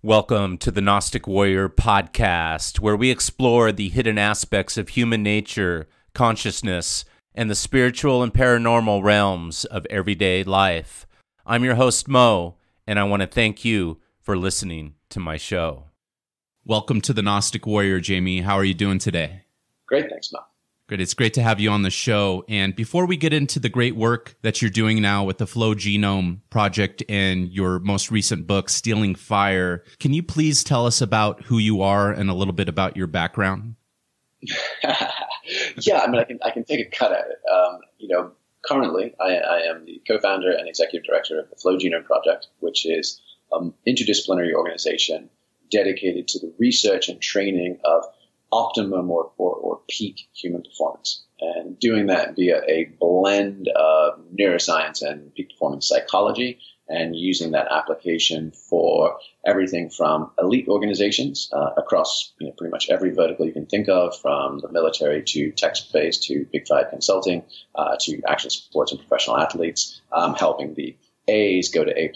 Welcome to the Gnostic Warrior podcast, where we explore the hidden aspects of human nature, consciousness, and the spiritual and paranormal realms of everyday life. I'm your host, Mo, and I want to thank you for listening to my show. Welcome to the Gnostic Warrior, Jamie. How are you doing today? Great, thanks, Mo. Good. It's great to have you on the show. And before we get into the great work that you're doing now with the Flow Genome project and your most recent book, Stealing Fire, can you please tell us about who you are and a little bit about your background? Yeah, I can take a cut at it. Currently I am the co-founder and executive director of the Flow Genome project, which is an interdisciplinary organization dedicated to the research and training of optimum or peak human performance, and doing that via a blend of neuroscience and peak performance psychology, and using that application for everything from elite organizations across pretty much every vertical you can think of, from the military to tech space to Big Five consulting to action sports and professional athletes, helping the A's go to A++,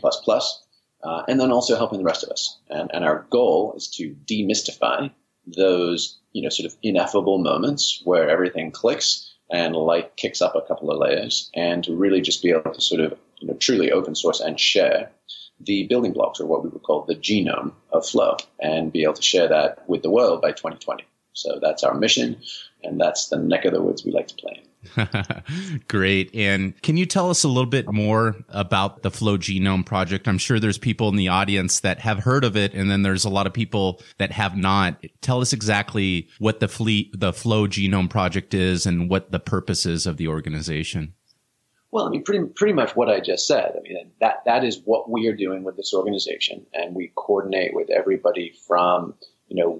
and then also helping the rest of us. And our goal is to demystify those sort of ineffable moments where everything clicks and life kicks up a couple of layers, and to really just be able to sort of truly open source and share the building blocks, or what we would call the genome of flow, and be able to share that with the world by 2020. So that's our mission, and that's the neck of the woods we like to play in. Great. And can you tell us a little bit more about the Flow Genome project? I'm sure there's people in the audience that have heard of it, and then there's a lot of people that have not. Tell us exactly what the Flow Genome project is and what the purpose is of the organization. Well, pretty much what I just said. That is what we are doing with this organization, and we coordinate with everybody from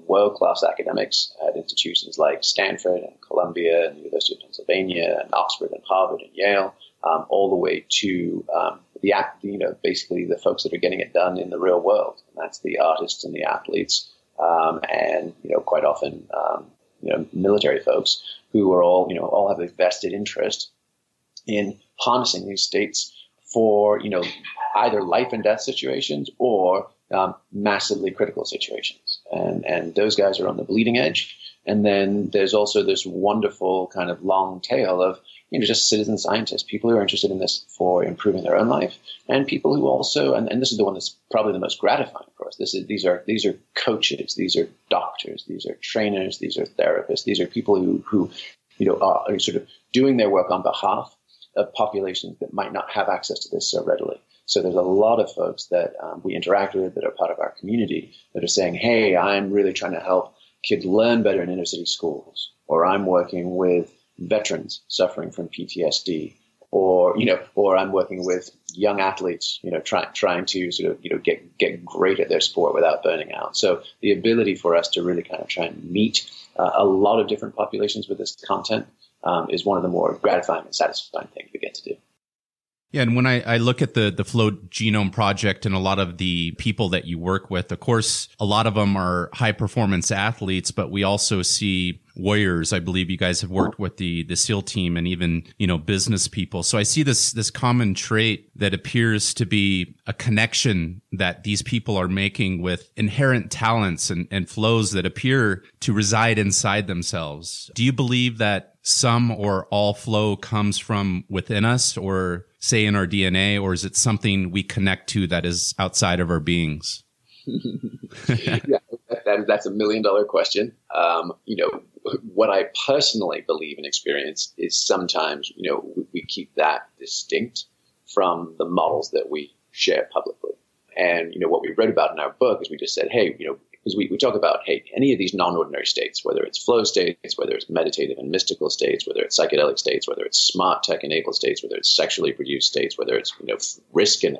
world-class academics at institutions like Stanford and Columbia and the University of Pennsylvania and Oxford and Harvard and Yale, all the way to basically the folks that are getting it done in the real world. And that's the artists and the athletes, and quite often military folks who are all have a vested interest in harnessing these states for either life and death situations or massively critical situations. And those guys are on the bleeding edge. And then there's also this wonderful kind of long tail of just citizen scientists, people who are interested in this for improving their own life, and people who also, and this is the one that's probably the most gratifying for us. These are coaches, these are doctors, these are trainers, these are therapists, these are people who are sort of doing their work on behalf of populations that might not have access to this so readily. So there's a lot of folks that we interact with that are part of our community that are saying, hey, I'm really trying to help kids learn better in inner city schools, or I'm working with veterans suffering from PTSD, or I'm working with young athletes, trying to sort of, get great at their sport without burning out. So the ability for us to really kind of try and meet a lot of different populations with this content is one of the more gratifying and satisfying things we get to do. Yeah, and when I look at the Flow Genome project and a lot of the people that you work with, of course, a lot of them are high-performance athletes, but we also see warriors. I believe you guys have worked with the SEAL team and even, business people. So I see this common trait that appears to be a connection that these people are making with inherent talents and flows that appear to reside inside themselves. Do you believe that some or all flow comes from within us, or say in our DNA, or is it something we connect to that is outside of our beings? Yeah, that's $1 million question. What I personally believe and experience is sometimes, we keep that distinct from the models that we share publicly. And, what we read about in our book is we just said, hey, because we talk about, hey, any of these non-ordinary states, whether it's flow states, whether it's meditative and mystical states, whether it's psychedelic states, whether it's smart tech-enabled states, whether it's sexually produced states, whether it's risk and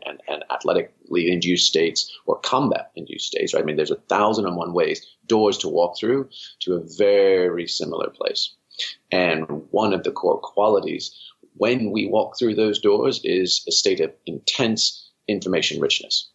athletically induced states or combat-induced states, right? There's 1,001 ways, doors to walk through to a very similar place. And one of the core qualities when we walk through those doors is a state of intense information richness.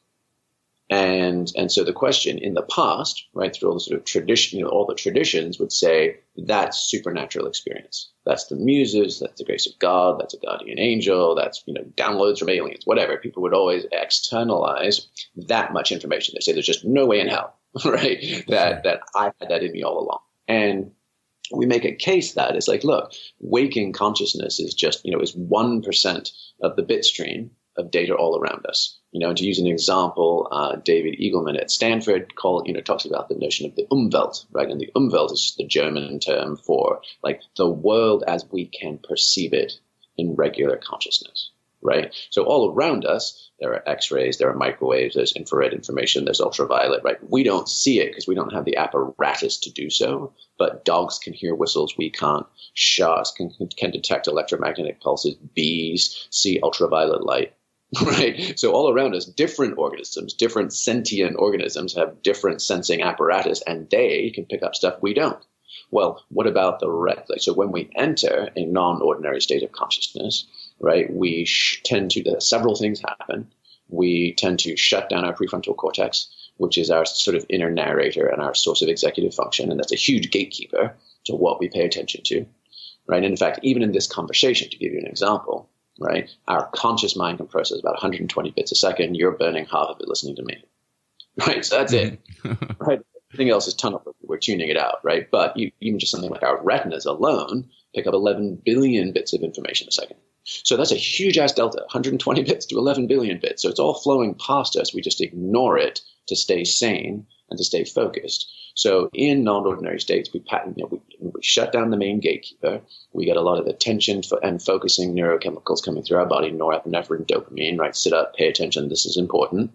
And so the question in the past, right, through all the sort of tradition, all the traditions would say that's supernatural experience. That's the muses, that's the grace of God, that's a guardian angel, that's, downloads from aliens, whatever. People would always externalize that much information. They say there's just no way in hell, right, that I had that in me all along. And we make a case that it's like, look, waking consciousness is just, is 1% of the bit stream of data all around us. And to use an example, David Eagleman at Stanford talks about the notion of the Umwelt, right? And the Umwelt is the German term for like the world as we can perceive it in regular consciousness, right? So all around us, there are X-rays, there are microwaves, there's infrared information, there's ultraviolet, right? We don't see it because we don't have the apparatus to do so, but dogs can hear whistles, we can't. Sharks can detect electromagnetic pulses, bees see ultraviolet light. Right. So all around us, different organisms, different sentient organisms have different sensing apparatus, and they can pick up stuff we don't. Well, what about the rest? So when we enter a non-ordinary state of consciousness, right, we tend to, several things happen. We tend to shut down our prefrontal cortex, which is our sort of inner narrator and our source of executive function. And that's a huge gatekeeper to what we pay attention to. Right. And in fact, even in this conversation, to give you an example, right, our conscious mind can process about 120 bits a second. You're burning half of it listening to me. Right. So that's it. Right. Everything else is tunnel. We're tuning it out. Right. But even just something like our retinas alone pick up 11 billion bits of information a second. So that's a huge ass delta, 120 bits to 11 billion bits. So it's all flowing past us. We just ignore it to stay sane and to stay focused. So in non-ordinary states, we shut down the main gatekeeper. We get a lot of attention and focusing neurochemicals coming through our body, norepinephrine, dopamine, right? Sit up, pay attention. This is important,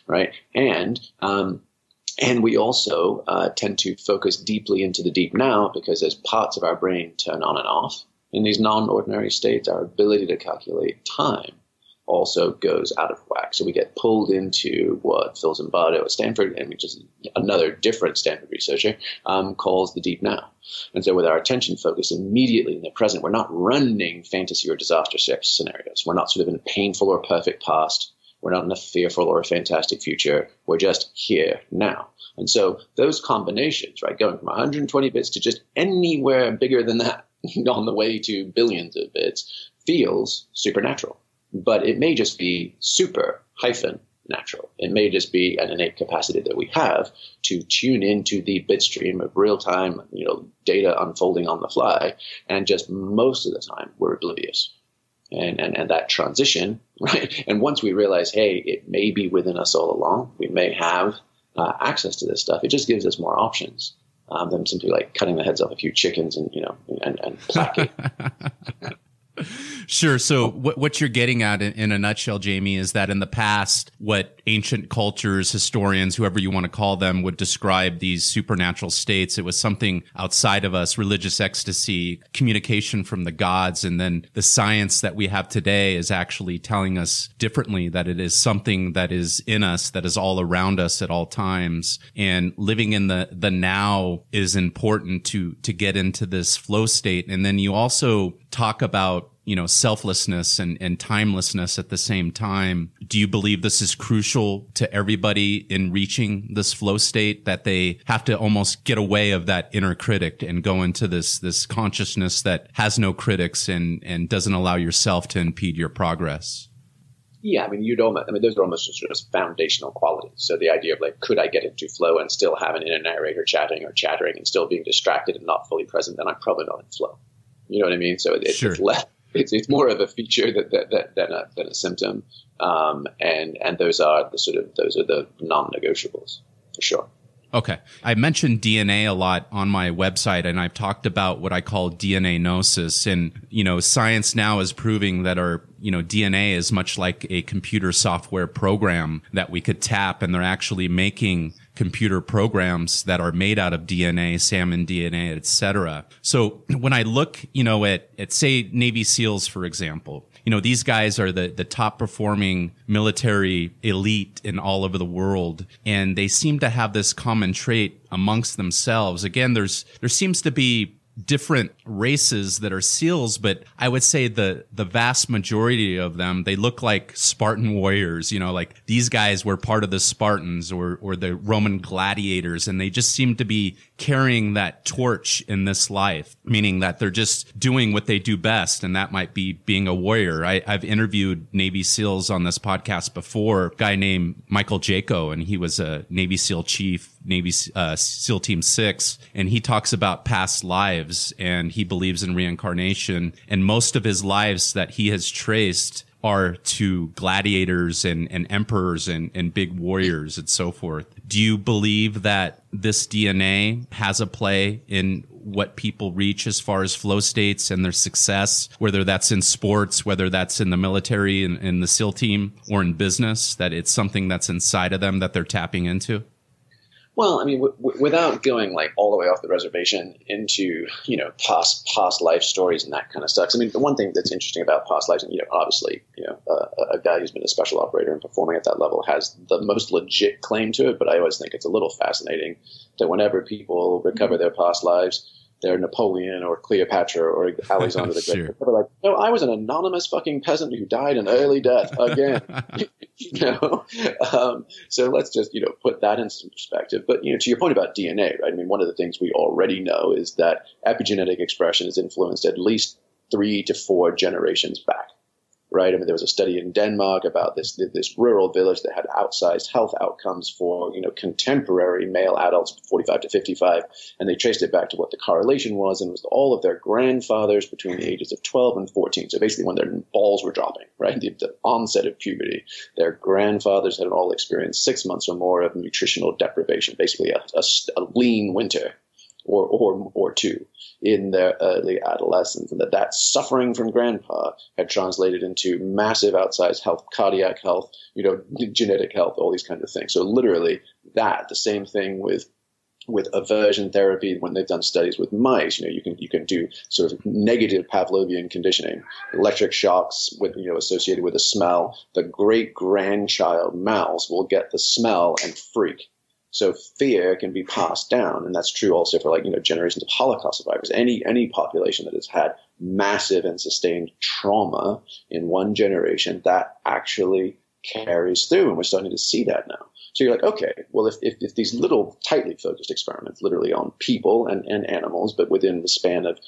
right? And we also tend to focus deeply into the deep now because as parts of our brain turn on and off in these non-ordinary states, our ability to calculate time also goes out of whack. So we get pulled into what Phil Zimbardo at Stanford, and which is another different Stanford researcher, calls the deep now. And so with our attention focused immediately in the present, we're not running fantasy or disaster scenarios. We're not sort of in a painful or perfect past. We're not in a fearful or a fantastic future. We're just here now. And so those combinations, right, going from 120 bits to just anywhere bigger than that on the way to billions of bits feels supernatural. But it may just be super-natural. It may just be an innate capacity that we have to tune into the bit stream of real-time, data unfolding on the fly, and just most of the time we're oblivious. And that transition, right? And once we realize, hey, it may be within us all along, we may have access to this stuff. It just gives us more options than simply like cutting the heads off a few chickens and placking. Sure. So what you're getting at in a nutshell, Jamie, is that in the past, what ancient cultures, historians, whoever you want to call them, would describe these supernatural states, it was something outside of us, religious ecstasy, communication from the gods. And then the science that we have today is actually telling us differently, that it is something that is in us, that is all around us at all times. And living in the now is important to get into this flow state. And then you also talk about selflessness and timelessness at the same time. Do you believe this is crucial to everybody in reaching this flow state, that they have to almost get away of that inner critic and go into this consciousness that has no critics and doesn't allow yourself to impede your progress? Yeah, those are almost sort of foundational qualities. So the idea of like, could I get into flow and still have an inner narrator chatting or chattering and still being distracted and not fully present, then I'm probably not in flow. You know what I mean? So it's less. It's more of a feature than a symptom, and those are the non-negotiables for sure. Okay. I mentioned DNA a lot on my website, and I've talked about what I call DNA gnosis. And, science now is proving that our, DNA is much like a computer software program that we could tap, and they're actually making computer programs that are made out of DNA, salmon DNA, et cetera. So when I look, at say Navy SEALs, for example, these guys are the top performing military elite in all over the world. And they seem to have this common trait amongst themselves. Again, there seems to be different races that are SEALs, but I would say the vast majority of them, they look like Spartan warriors, like these guys were part of the Spartans or the Roman gladiators, and they just seem to be carrying that torch in this life, meaning that they're just doing what they do best, and that might be being a warrior. I've interviewed Navy SEALs on this podcast before, a guy named Michael Jaco, and he was a Navy SEAL chief, Navy SEAL Team 6, and he talks about past lives, and he believes in reincarnation, and most of his lives that he has traced are to gladiators and emperors and big warriors and so forth. Do you believe that this DNA has a play in what people reach as far as flow states and their success, whether that's in sports, whether that's in the military and in the SEAL team, or in business, that it's something that's inside of them that they're tapping into? Well, I mean, without going like all the way off the reservation into, past life stories and that kind of stuff. I mean, the one thing that's interesting about past lives, and, obviously, a guy who's been a special operator and performing at that level has the most legit claim to it. But I always think it's a little fascinating that whenever people recover their past lives, they're Napoleon or Cleopatra or Alexander the Great. Sure. They're like, no, I was an anonymous fucking peasant who died an early death again. So let's just, put that in some perspective. But, to your point about DNA, right? I mean, one of the things we already know is that epigenetic expression is influenced at least 3 to 4 generations back. Right. I mean, there was a study in Denmark about this rural village that had outsized health outcomes for, contemporary male adults, 45 to 55. And they traced it back to what the correlation was. And it was all of their grandfathers between the ages of 12 and 14. So basically when their balls were dropping, right, the onset of puberty, their grandfathers had all experienced 6 months or more of nutritional deprivation, basically a lean winter. Or two in their early adolescence, and that suffering from grandpa had translated into massive outsized health, cardiac health, genetic health, all these kinds of things. So literally the same thing with aversion therapy. When they've done studies with mice, you can do sort of negative Pavlovian conditioning, electric shocks associated with a smell. The great grandchild mouse will get the smell and freak. So fear can be passed down, and that's true also for generations of Holocaust survivors. Any population that has had massive and sustained trauma in one generation, that actually carries through, and we're starting to see that now. So you're like, okay, well, if these little tightly focused experiments, literally on people and animals, but within the span of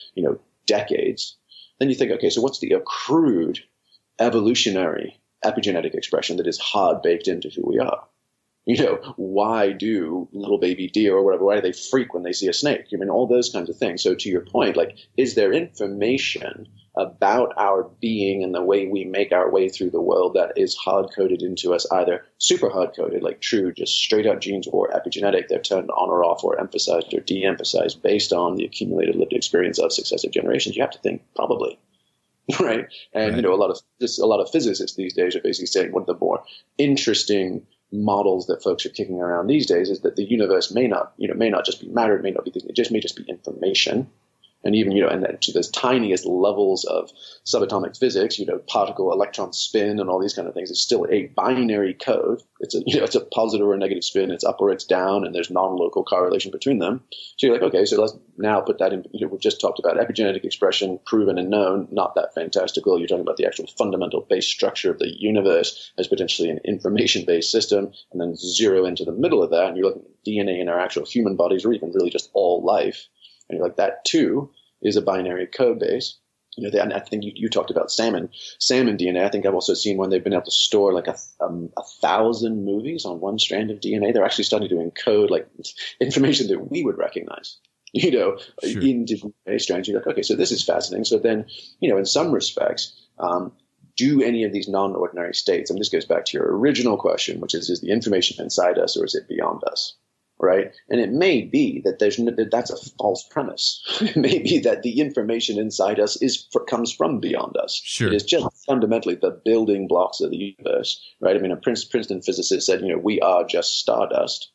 decades, then you think, okay, so what's the accrued evolutionary epigenetic expression that is hard baked into who we are? Why do little baby deer or whatever, why do they freak when they see a snake? I mean, all those kinds of things. So to your point, is there information about our being and the way we make our way through the world that is hard-coded into us, either super hard-coded, like true, just straight-up genes, or epigenetic, they're turned on or off or emphasized or de-emphasized based on the accumulated lived experience of successive generations? You have to think probably. Right. And, right. A lot of physicists these days are basically saying one of the more interesting models that folks are kicking around these days is that the universe may not just be matter, it may not be things, it may just be information. And even, and then to the tiniest levels of subatomic physics, particle, electron spin and all these kind of things, it's still a binary code. It's a positive or a negative spin. It's up or it's down, and there's non-local correlation between them. So you're like, okay, so let's now put that in, we've just talked about epigenetic expression, proven and known, not that fantastical. You're talking about the actual fundamental base structure of the universe as potentially an information-based system, and then zero into the middle of that, and you're looking at DNA in our actual human bodies, or even really just all life. And you're like, that too is a binary code base. And I think you talked about salmon DNA. I think I've also seen when they've been able to store 1,000 movies on one strand of DNA. They're actually starting to encode information that we would recognize, Sure. into DNA strands. You're like, okay, so this is fascinating. So then, in some respects, do any of these non-ordinary states, and this goes back to your original question, which is the information inside us or is it beyond us? Right. And it may be that that's a false premise. It may be that the information inside us comes from beyond us. Sure. It is just fundamentally the building blocks of the universe. Right. I mean, a Princeton physicist said, we are just stardust.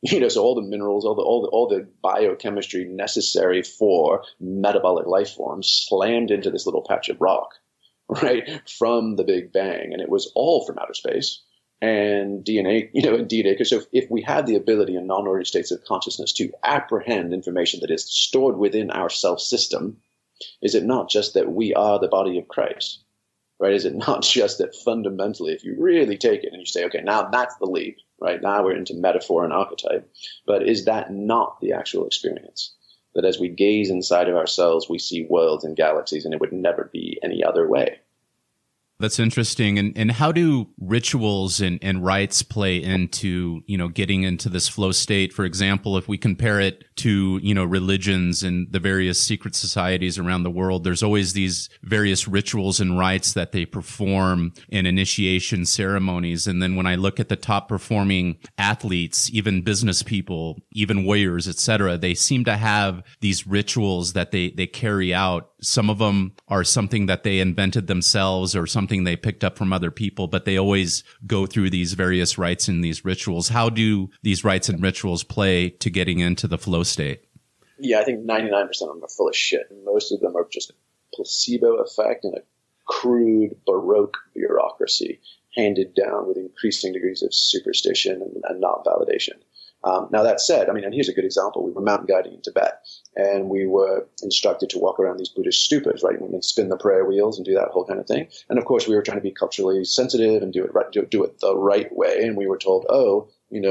So all the minerals, all the biochemistry necessary for metabolic life forms slammed into this little patch of rock, right, from the Big Bang. And it was all from outer space. and DNA, because if we have the ability in non-ordinary states of consciousness to apprehend information that is stored within our self-system, is it not just that we are the body of Christ? Right? Is it not just that fundamentally, if you really take it and you say, okay, now that's the leap, right? Now we're into metaphor and archetype. But is that not the actual experience? That as we gaze inside of ourselves, we see worlds and galaxies, and it would never be any other way. That's interesting. And how do rituals and rites play into, getting into this flow state? For example, if we compare it to, religions and the various secret societies around the world, there's always these various rituals and rites that they perform in initiation ceremonies. And then when I look at the top performing athletes, even business people, even warriors, etc., they seem to have these rituals that they carry out. Some of them are something that they invented themselves or something they picked up from other people, but they always go through these various rites and these rituals. How do these rites and rituals play to getting into the flow state? Yeah, I think 99% of them are full of shit. Most of them are just a placebo effect and a crude Baroque bureaucracy handed down with increasing degrees of superstition and not validation. Now, that said, and here's a good example. We were mountain guiding in Tibet, and we were instructed to walk around these Buddhist stupas, right? And spin the prayer wheels and do that whole kind of thing. And of course, we were trying to be culturally sensitive and do it the right way. And we were told, you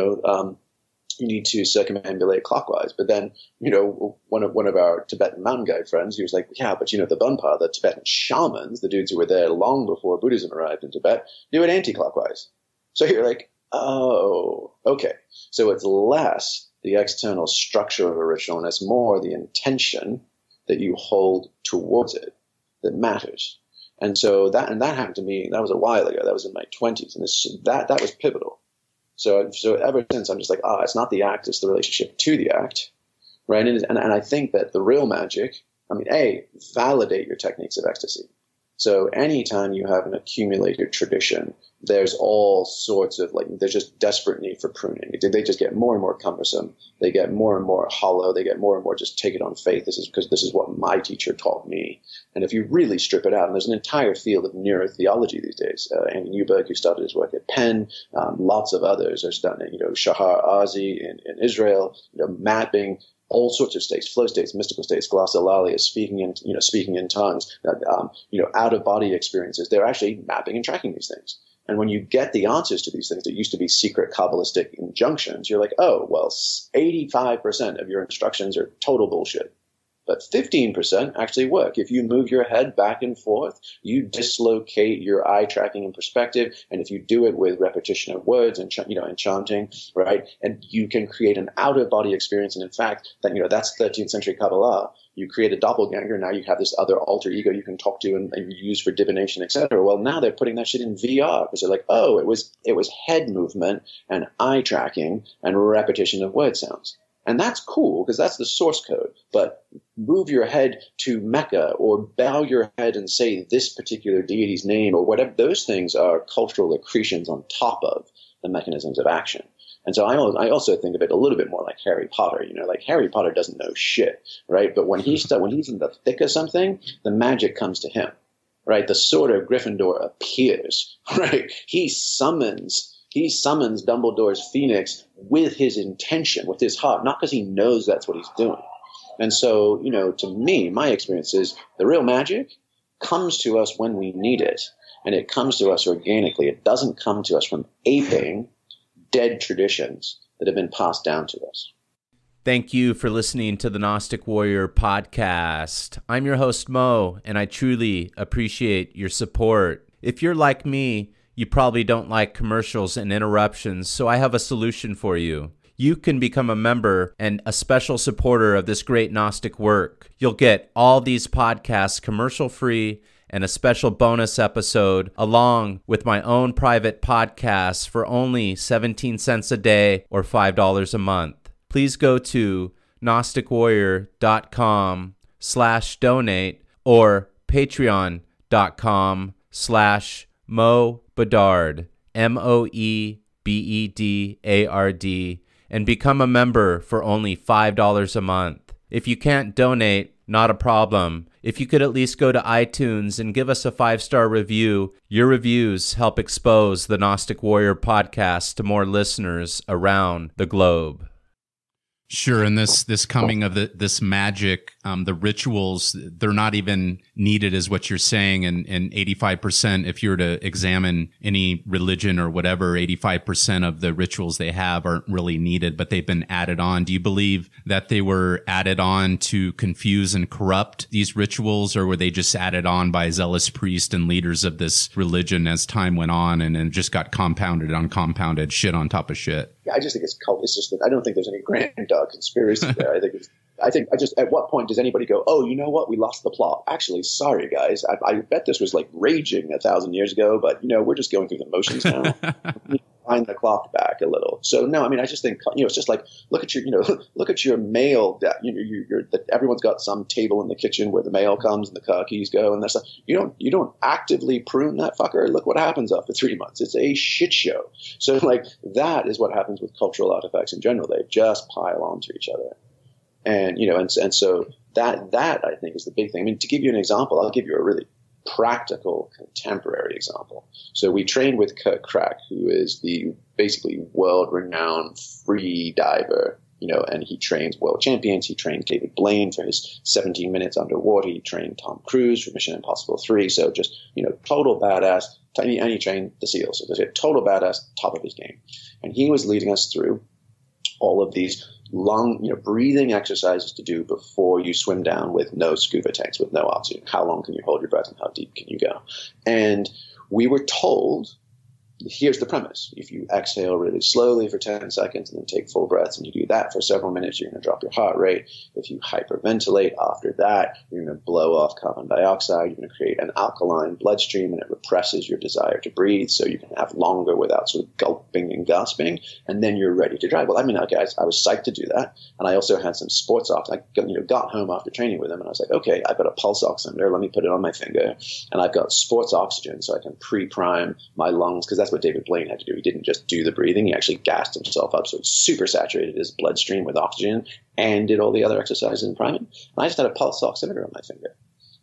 need to circumambulate clockwise. But then, one of our Tibetan mountain guide friends, he was like, yeah, but the Bunpa, the Tibetan shamans, the dudes who were there long before Buddhism arrived in Tibet, do it anti-clockwise. So you're like, oh, okay. So it's less the external structure of a ritual, and it's more the intention that you hold towards it that matters. And so that happened to me. That was a while ago. That was in my 20s, and that was pivotal. So ever since, I'm just like, it's not the act; it's the relationship to the act, right? And I think that the real magic, validate your techniques of ecstasy. So anytime you have an accumulated tradition, there's all sorts of there's just desperate need for pruning. They just get more and more cumbersome. They get more and more hollow. They get more and more just take it on faith. This is what my teacher taught me. And if you really strip it out, and there's an entire field of neurotheology these days. Andy Newberg, who started his work at Penn, lots of others are starting. Shahar Azi in Israel, mapping all sorts of states, flow states, mystical states, glossolalia, speaking in tongues, out of body experiences. They're actually mapping and tracking these things. And when you get the answers to these things that used to be secret Kabbalistic injunctions, you're like, 85% of your instructions are total bullshit. But 15% actually work. If you move your head back and forth, you dislocate your eye tracking and perspective. And if you do it with repetition of words and chanting, right, and you can create an out-of-body experience. And in fact, that's 13th century Kabbalah. You create a doppelganger. Now you have this other alter ego you can talk to and use for divination, etc. Well, now they're putting that shit in VR because they're like, it was head movement and eye tracking and repetition of word sounds. And that's cool because that's the source code. But move your head to Mecca or bow your head and say this particular deity's name or whatever. Those things are cultural accretions on top of the mechanisms of action. And so I also think of it a little bit more like Harry Potter. Harry Potter doesn't know shit, right? But when he's in the thick of something, the magic comes to him, right? The sword of Gryffindor appears, right? He summons Dumbledore's Phoenix with his intention, with his heart, not because he knows that's what he's doing. And so, to me, my experience is the real magic comes to us when we need it, and it comes to us organically. It doesn't come to us from aping dead traditions that have been passed down to us. Thank you for listening to the Gnostic Warrior podcast. I'm your host, Mo, and I truly appreciate your support. If you're like me, you probably don't like commercials and interruptions, so I have a solution for you. You can become a member and a special supporter of this great Gnostic work. You'll get all these podcasts commercial-free and a special bonus episode along with my own private podcasts for only 17 cents a day or $5 a month. Please go to gnosticwarrior.com/donate or patreon.com/Mo Bedard, MOEBEDARD, and become a member for only $5 a month. If you can't donate, not a problem. if you could at least go to iTunes and give us a 5-star review. Your reviews help expose the Gnostic Warrior podcast to more listeners around the globe. Sure, and this coming of this magic, the rituals, they're not even needed, is what you're saying. And 85%, if you were to examine any religion or whatever, 85% of the rituals they have aren't really needed, but they've been added on. Do you believe that they were added on to confuse and corrupt these rituals, or were they just added on by zealous priests and leaders of this religion as time went on, and then just got compounded on compounded shit on top of shit? I just think it's cult. It's just that I don't think there's any grand conspiracy there. I think at what point does anybody go, oh, you know what? We lost the plot. Actually, sorry, guys. I bet this was like raging 1,000 years ago, but, we're just going through the motions now. Wind the clock back a little. So, no, I mean, I just think, it's just like, look at your mail. Everyone's got some table in the kitchen where the mail comes and the car keys go. And that's like, you don't actively prune that fucker. Look what happens after 3 months. It's a shit show. So, like, that is what happens with cultural artifacts in general. They just pile onto each other. And, and so that I think is the big thing. I mean, to give you an example, I'll give you a really practical contemporary example. So we trained with Kurt Crack, who is the basically world-renowned free diver, and he trains world champions. He trained David Blaine for his 17 minutes underwater. He trained Tom Cruise for Mission Impossible 3. So just, total badass. And he trained the SEALs. So there's a total badass, top of his game. And he was leading us through all of these long, breathing exercises to do before you swim down with no scuba tanks, with no oxygen. How long can you hold your breath and how deep can you go? And we were told, here's the premise. If you exhale really slowly for 10 seconds and then take full breaths and you do that for several minutes, you're going to drop your heart rate. If you hyperventilate after that, you're going to blow off carbon dioxide. You're going to create an alkaline bloodstream, and it represses your desire to breathe so you can have longer without sort of gulping and gasping, and then you're ready to drive. Well, I mean, guys, I was psyched to do that. And I also had some sports oxygen. I got home after training with them, and I was like, okay, I've got a pulse oximeter. Let me put it on my finger. And I've got sports oxygen so I can pre-prime my lungs, because that's what David Blaine had to do. He didn't just do the breathing. He actually gassed himself up, so it super saturated his bloodstream with oxygen and did all the other exercises in priming. And I just had a pulse oximeter on my finger.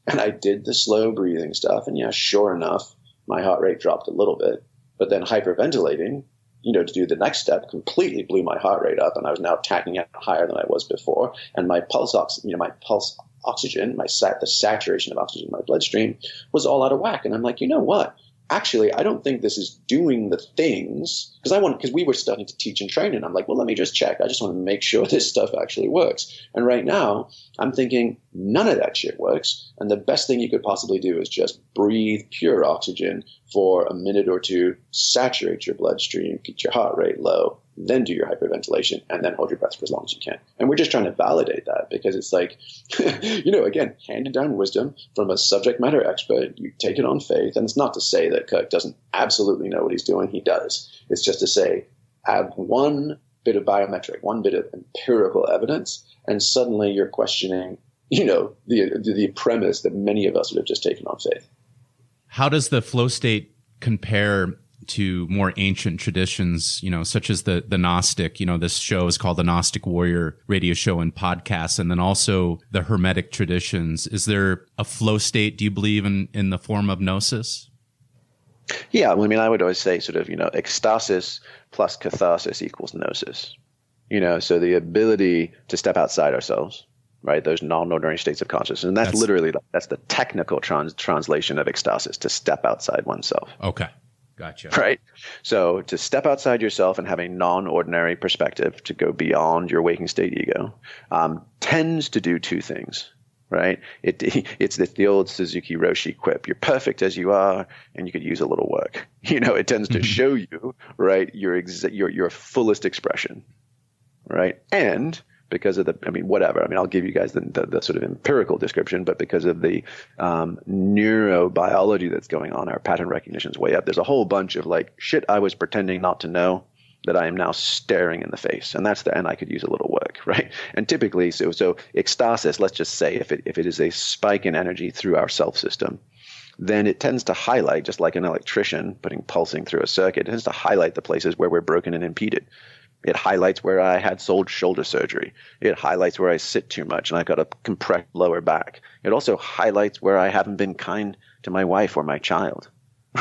And I did the slow breathing stuff. And yeah, sure enough, my heart rate dropped a little bit. But then hyperventilating, to do the next step, completely blew my heart rate up. And I was now tacking out higher than I was before. And my pulse oxygen, the saturation of oxygen in my bloodstream was all out of whack. And I'm like, you know what? Actually, I don't think this is doing the things, because we were starting to teach and train, and I'm like, well, let me just check. I just want to make sure this stuff actually works. And right now, I'm thinking none of that shit works. And the best thing you could possibly do is just breathe pure oxygen for a minute or two, saturate your bloodstream, keep your heart rate low, then do your hyperventilation, and then hold your breath for as long as you can. And we're just trying to validate that, because it's like, again, handed down wisdom from a subject matter expert. You take it on faith. And it's not to say that Kirk doesn't absolutely know what he's doing. He does. It's just to say, add one bit of biometric, one bit of empirical evidence, and suddenly you're questioning, the premise that many of us would have just taken on faith. How does the flow state compare to more ancient traditions, such as the Gnostic? This show is called the Gnostic Warrior radio show and podcast, and then also the Hermetic traditions. Is there a flow state, do you believe, in the form of gnosis? Yeah, I mean, I would always say sort of, ecstasis plus catharsis equals gnosis. So the ability to step outside ourselves, right? Those non-ordinary states of consciousness. And that's literally, that's the technical translation of ecstasis, to step outside oneself. Okay. Gotcha. Right. So to step outside yourself and have a non-ordinary perspective, to go beyond your waking state ego, tends to do two things. Right. It's the old Suzuki Roshi quip. You're perfect as you are, and you could use a little work. It tends to show you, right, your fullest expression. Right. And because of I'll give you guys the sort of empirical description, but because of the neurobiology that's going on, our pattern recognition is way up. There's a whole bunch of shit I was pretending not to know that I am now staring in the face. And and I could use a little work, right? And typically, so ecstasis, let's just say if it is a spike in energy through our self system, then it tends to highlight, just like an electrician pulsing through a circuit, it tends to highlight the places where we're broken and impeded. It highlights where I had shoulder surgery. It highlights where I sit too much and I got a compressed lower back. It also highlights where I haven't been kind to my wife or my child.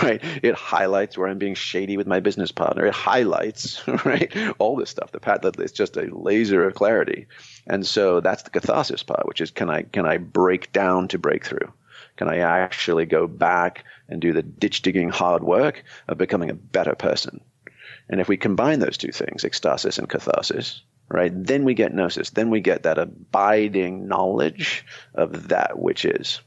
Right. It highlights where I'm being shady with my business partner. It highlights, right, all this stuff. It's just a laser of clarity. And so that's the catharsis part, which is can I break down to break through? Can I actually go back and do the ditch digging hard work of becoming a better person? And if we combine those two things, ecstasis and catharsis, right, then we get gnosis. Then we get that abiding knowledge of that which is.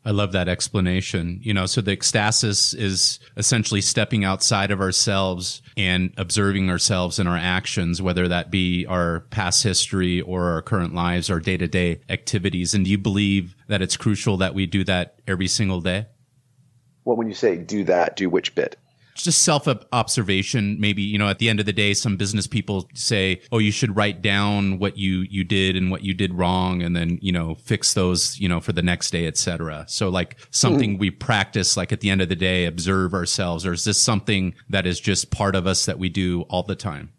I love that explanation. So the ecstasis is essentially stepping outside of ourselves and observing ourselves in our actions, whether that be our past history or our current lives, our day-to-day activities. And do you believe that it's crucial that we do that every single day? Well, when you say do that, do which bit? Just self-observation. Maybe, at the end of the day, some business people say, oh, you should write down what you did and what you did wrong and then, fix those, for the next day, et cetera. So like something we practice, like at the end of the day, observe ourselves, or is this something that is just part of us that we do all the time?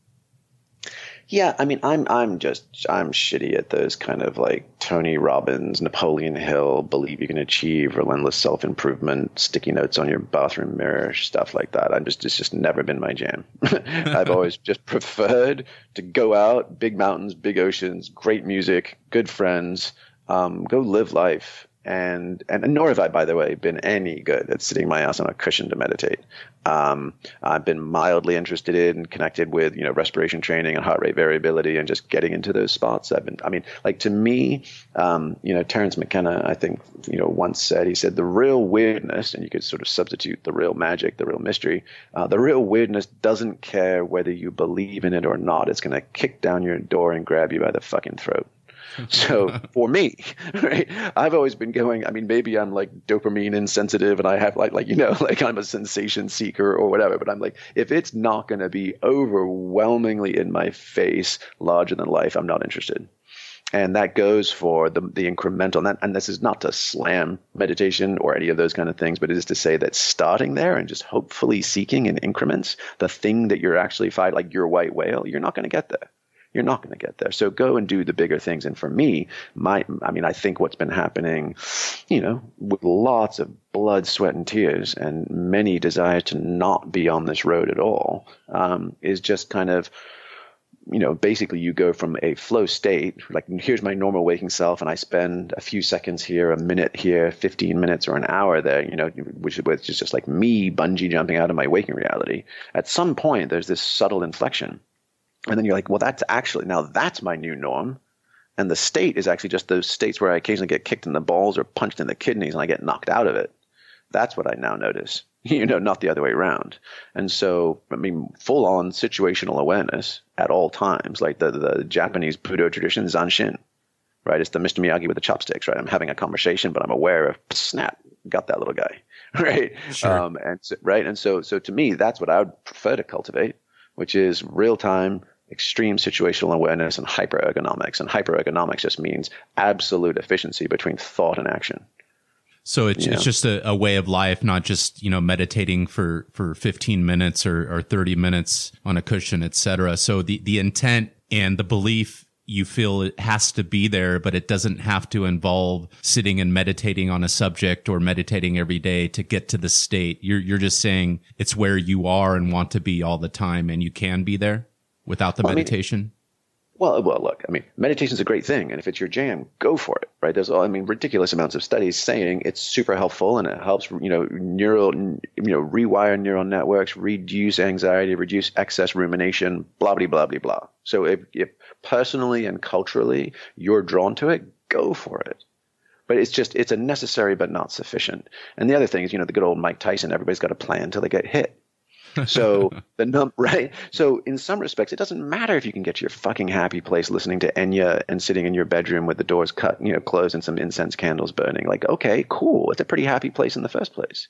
Yeah, I mean, I'm shitty at those kind of like Tony Robbins, Napoleon Hill, believe you can achieve relentless self-improvement, sticky notes on your bathroom mirror, stuff like that. It's just never been my jam. I've always just preferred to go out, big mountains, big oceans, great music, good friends, go live life. And nor have I, by the way, been any good at sitting my ass on a cushion to meditate. I've been mildly interested in and connected with, respiration training and heart rate variability and just getting into those spots. To me, Terence McKenna, I think, once said, he said, the real weirdness, and you could sort of substitute the real magic, the real mystery, the real weirdness doesn't care whether you believe in it or not. It's going to kick down your door and grab you by the fucking throat. So for me, right, I've always been going, maybe I'm like dopamine insensitive and I have like I'm a sensation seeker or whatever, but I'm like, if it's not going to be overwhelmingly in my face, larger than life, I'm not interested. And that goes for the incremental. And this is not to slam meditation or any of those kind of things, but it is to say that starting there and just hopefully seeking in increments, the thing that you're actually fighting, like your white whale, you're not going to get there. You're not going to get there. So go and do the bigger things. And for me, I think what's been happening, with lots of blood, sweat, and tears and many desire to not be on this road at all, is just kind of, basically you go from a flow state, like here's my normal waking self, and I spend a few seconds here, a minute here, 15 minutes or an hour there, which is just like me bungee jumping out of my waking reality. At some point, there's this subtle inflection. And then you're like, well, that's my new norm. And the state is actually just those states where I occasionally get kicked in the balls or punched in the kidneys and I get knocked out of it. That's what I now notice, not the other way around. And so, full on situational awareness at all times, like the Japanese Budo tradition, Zanshin, right? It's the Mr. Miyagi with the chopsticks, right? I'm having a conversation, but I'm aware of, snap, got that little guy, right? Sure. And so to me, that's what I would prefer to cultivate, which is real time, extreme situational awareness and hyperergonomics. And hyperergonomics just means absolute efficiency between thought and action. So it's just a way of life, not just, meditating for 15 minutes or 30 minutes on a cushion, et cetera. So the intent and the belief, you feel it has to be there, but it doesn't have to involve sitting and meditating on a subject or meditating every day to get to the state. You're just saying it's where you are and want to be all the time, and you can be there without the meditation. Well, look, meditation is a great thing. And if it's your jam, go for it, right? There's ridiculous amounts of studies saying it's super helpful and it helps, rewire neural networks, reduce anxiety, reduce excess rumination, blah, blah, blah, blah, blah. So if personally and culturally you're drawn to it, go for it. But it's a necessary but not sufficient. And the other thing is, the good old Mike Tyson, everybody's got a plan until they get hit. So right. So in some respects, it doesn't matter if you can get to your fucking happy place listening to Enya and sitting in your bedroom with the doors closed and some incense candles burning. Like, okay, cool. It's a pretty happy place in the first place.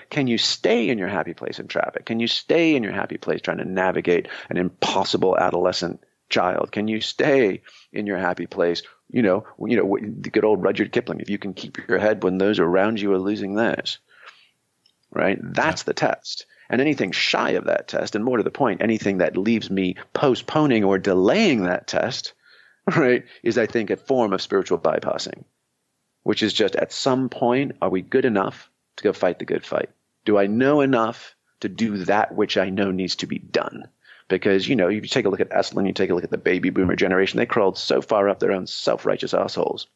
Can you stay in your happy place in traffic? Can you stay in your happy place trying to navigate an impossible adolescent child? Can you stay in your happy place? The good old Rudyard Kipling, if you can keep your head when those around you are losing theirs, right? That's the test. And anything shy of that test, and more to the point, anything that leaves me postponing or delaying that test, right, is, I think, a form of spiritual bypassing, which is just at some point, are we good enough to go fight the good fight? Do I know enough to do that which I know needs to be done? Because, you take a look at Esalen, you take a look at the baby boomer generation, they crawled so far up their own self-righteous assholes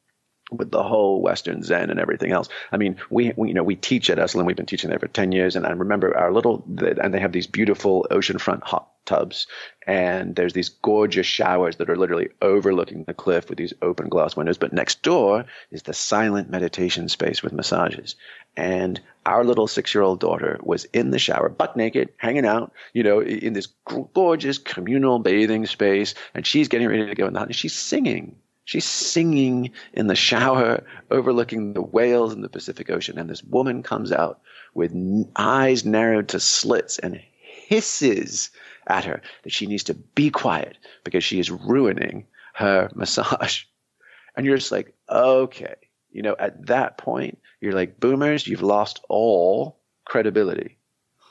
with the whole Western Zen and everything else. I mean, we teach at Esalen. We've been teaching there for 10 years. And I remember and they have these beautiful oceanfront hot tubs. And there's these gorgeous showers that are literally overlooking the cliff with these open glass windows. But next door is the silent meditation space with massages. And our little 6-year-old daughter was in the shower, butt naked, hanging out, in this gorgeous communal bathing space. And she's getting ready to go in the hot, and she's singing. She's singing in the shower, overlooking the whales in the Pacific Ocean. And this woman comes out with eyes narrowed to slits and hisses at her that she needs to be quiet because she is ruining her massage. And you're just like, okay. At that point, you're like, boomers, you've lost all credibility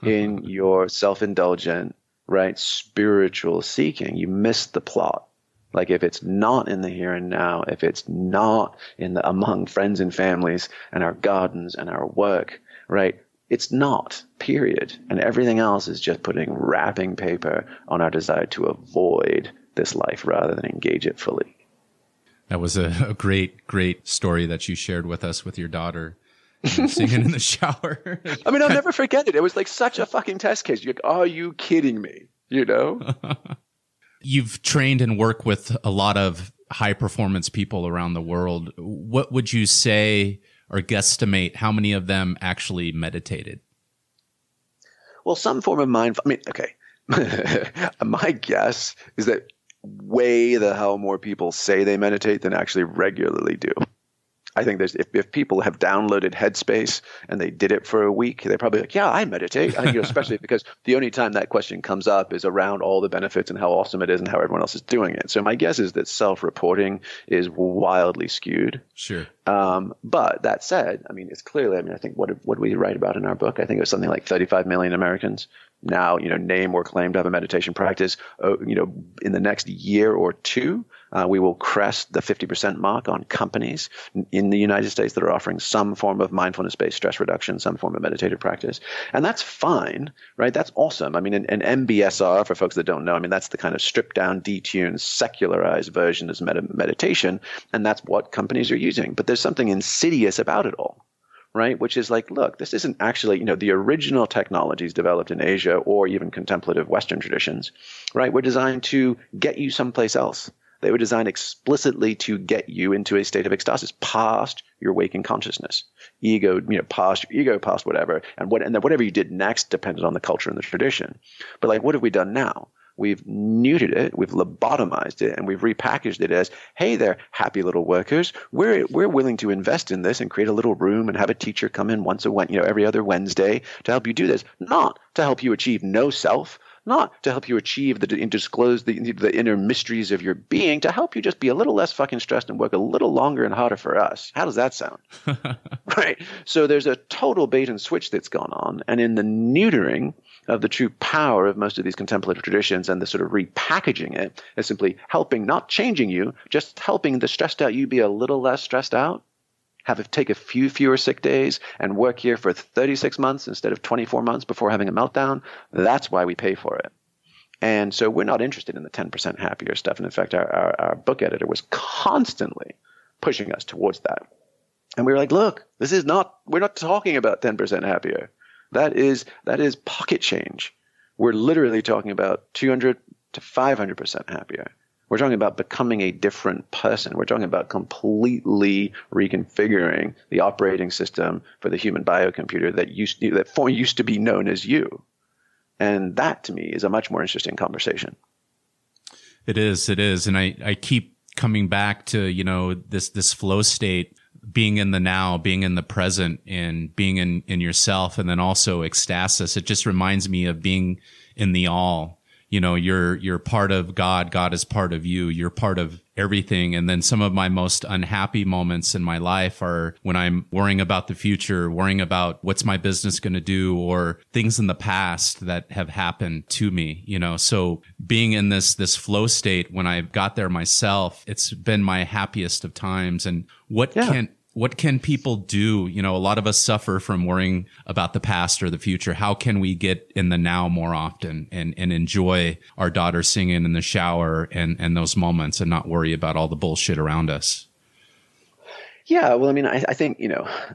in your self-indulgent, right, spiritual seeking. You missed the plot. Like, if it's not in the here and now, if it's not among friends and families and our gardens and our work, right? It's not, period. And everything else is just putting wrapping paper on our desire to avoid this life rather than engage it fully. That was a great, great story that you shared with us with your daughter singing in the shower. I mean, I'll never forget it. It was like such a fucking test case. You're like, are you kidding me? You've trained and worked with a lot of high performance people around the world. What would you say or guesstimate how many of them actually meditated? Well, some form of mindfulness. Okay. My guess is that way the hell more people say they meditate than actually regularly do. I think if people have downloaded Headspace and they did it for a week, they're probably like, yeah, I meditate. Especially because the only time that question comes up is around all the benefits and how awesome it is and how everyone else is doing it. So my guess is that self-reporting is wildly skewed. Sure. But that said, it's clearly, I think what did we write about in our book? I think it was something like 35 million Americans now, name or claim to have a meditation practice. In the next year or two, we will crest the 50% mark on companies in the United States that are offering some form of mindfulness-based stress reduction, some form of meditative practice. And that's fine, right? That's awesome. An MBSR, for folks that don't know, that's the kind of stripped-down, detuned, secularized version of meditation, and that's what companies are using. But there's something insidious about it all. Right? Which is like, look, this isn't actually, the original technologies developed in Asia or even contemplative Western traditions, right, were designed to get you someplace else. They were designed explicitly to get you into a state of ecstasis past your waking consciousness. Ego, past your ego, past whatever. And then whatever you did next depended on the culture and the tradition. But like, what have we done now? We've neutered it, we've lobotomized it, and we've repackaged it as, hey there, happy little workers. We're willing to invest in this and create a little room and have a teacher come in every other Wednesday to help you do this. Not to help you achieve no self, not to help you achieve and disclose the inner mysteries of your being, to help you just be a little less fucking stressed and work a little longer and harder for us. How does that sound? Right. So there's a total bait and switch that's gone on. And in the neutering of the true power of most of these contemplative traditions and the sort of repackaging it as simply helping, not changing you, just helping the stressed out you be a little less stressed out, take a few fewer sick days and work here for 36 months instead of 24 months before having a meltdown. That's why we pay for it. And so we're not interested in the 10% happier stuff. And in fact, our book editor was constantly pushing us towards that. And we were like, look, we're not talking about 10% happier. That is pocket change. We're literally talking about 200 to 500% happier. We're talking about becoming a different person. We're talking about completely reconfiguring the operating system for the human biocomputer that used to be known as you. And that, to me, is a much more interesting conversation. It is. And I keep coming back to, this flow state, being in the now, being in the present, and being in yourself, and then also ecstasis. It just reminds me of being in the all. you're part of God. God is part of you. You're part of everything. And then some of my most unhappy moments in my life are when I'm worrying about the future, worrying about what's my business going to do, or things in the past that have happened to me, So being in this flow state, when I got there myself, it's been my happiest of times. And what can people do? A lot of us suffer from worrying about the past or the future. How can we get in the now more often and enjoy our daughter singing in the shower and those moments and not worry about all the bullshit around us? Yeah, well, I mean, I think,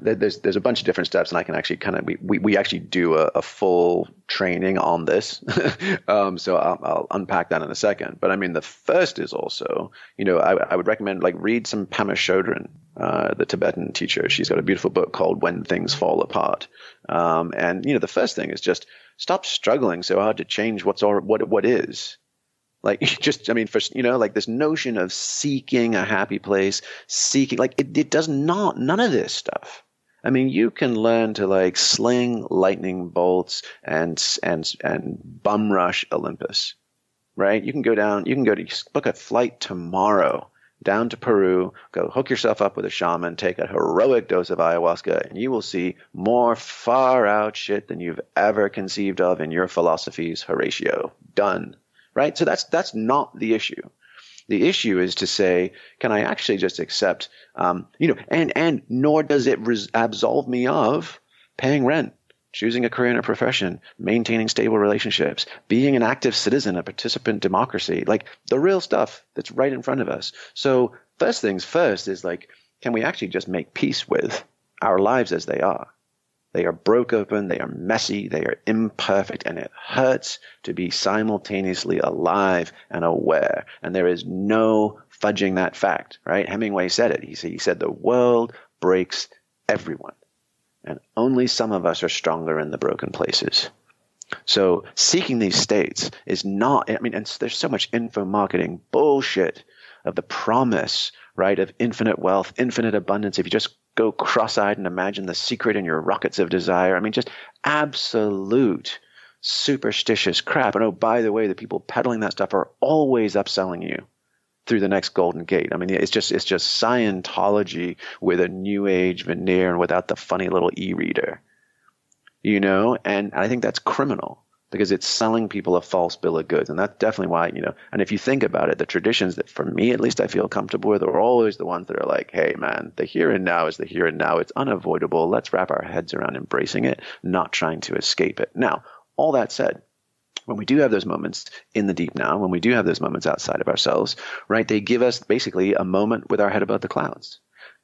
there's a bunch of different steps, and I can actually we actually do a full training on this. So I'll unpack that in a second. But I mean, the first is also, I would recommend read some Pema Chodron, the Tibetan teacher. She's got a beautiful book called When Things Fall Apart. And the first thing is just stop struggling so hard to change what is. This notion of seeking a happy place, it does not, none of this stuff. I mean, you can learn to sling lightning bolts and bum rush Olympus, right? You can book a flight tomorrow down to Peru, go hook yourself up with a shaman, take a heroic dose of ayahuasca, and you will see more far out shit than you've ever conceived of in your philosophies, Horatio. Done. Right? So that's not the issue. The issue is to say, can I actually just accept, and nor does it absolve me of paying rent, choosing a career and a profession, maintaining stable relationships, being an active citizen, a participant democracy, the real stuff that's right in front of us. So first things first is can we actually just make peace with our lives as they are? They are broke open, they are messy, they are imperfect, and it hurts to be simultaneously alive and aware. And there is no fudging that fact, right? Hemingway said it. He said the world breaks everyone, and only some of us are stronger in the broken places. So seeking these states is not, and there's so much info marketing bullshit of the promise, right, of infinite wealth, infinite abundance. If you just go cross-eyed and imagine the secret in your rockets of desire. Just absolute superstitious crap. And oh, by the way, the people peddling that stuff are always upselling you through the next golden gate. It's just Scientology with a new age veneer and without the funny little e-reader, and I think that's criminal, because it's selling people a false bill of goods. And that's definitely why, and if you think about it, the traditions that, for me at least, I feel comfortable with are always the ones that are hey, man, the here and now is the here and now. It's unavoidable. Let's wrap our heads around embracing it, not trying to escape it. Now, all that said, when we do have those moments in the deep now, when we do have those moments outside of ourselves, right, they give us basically a moment with our head above the clouds.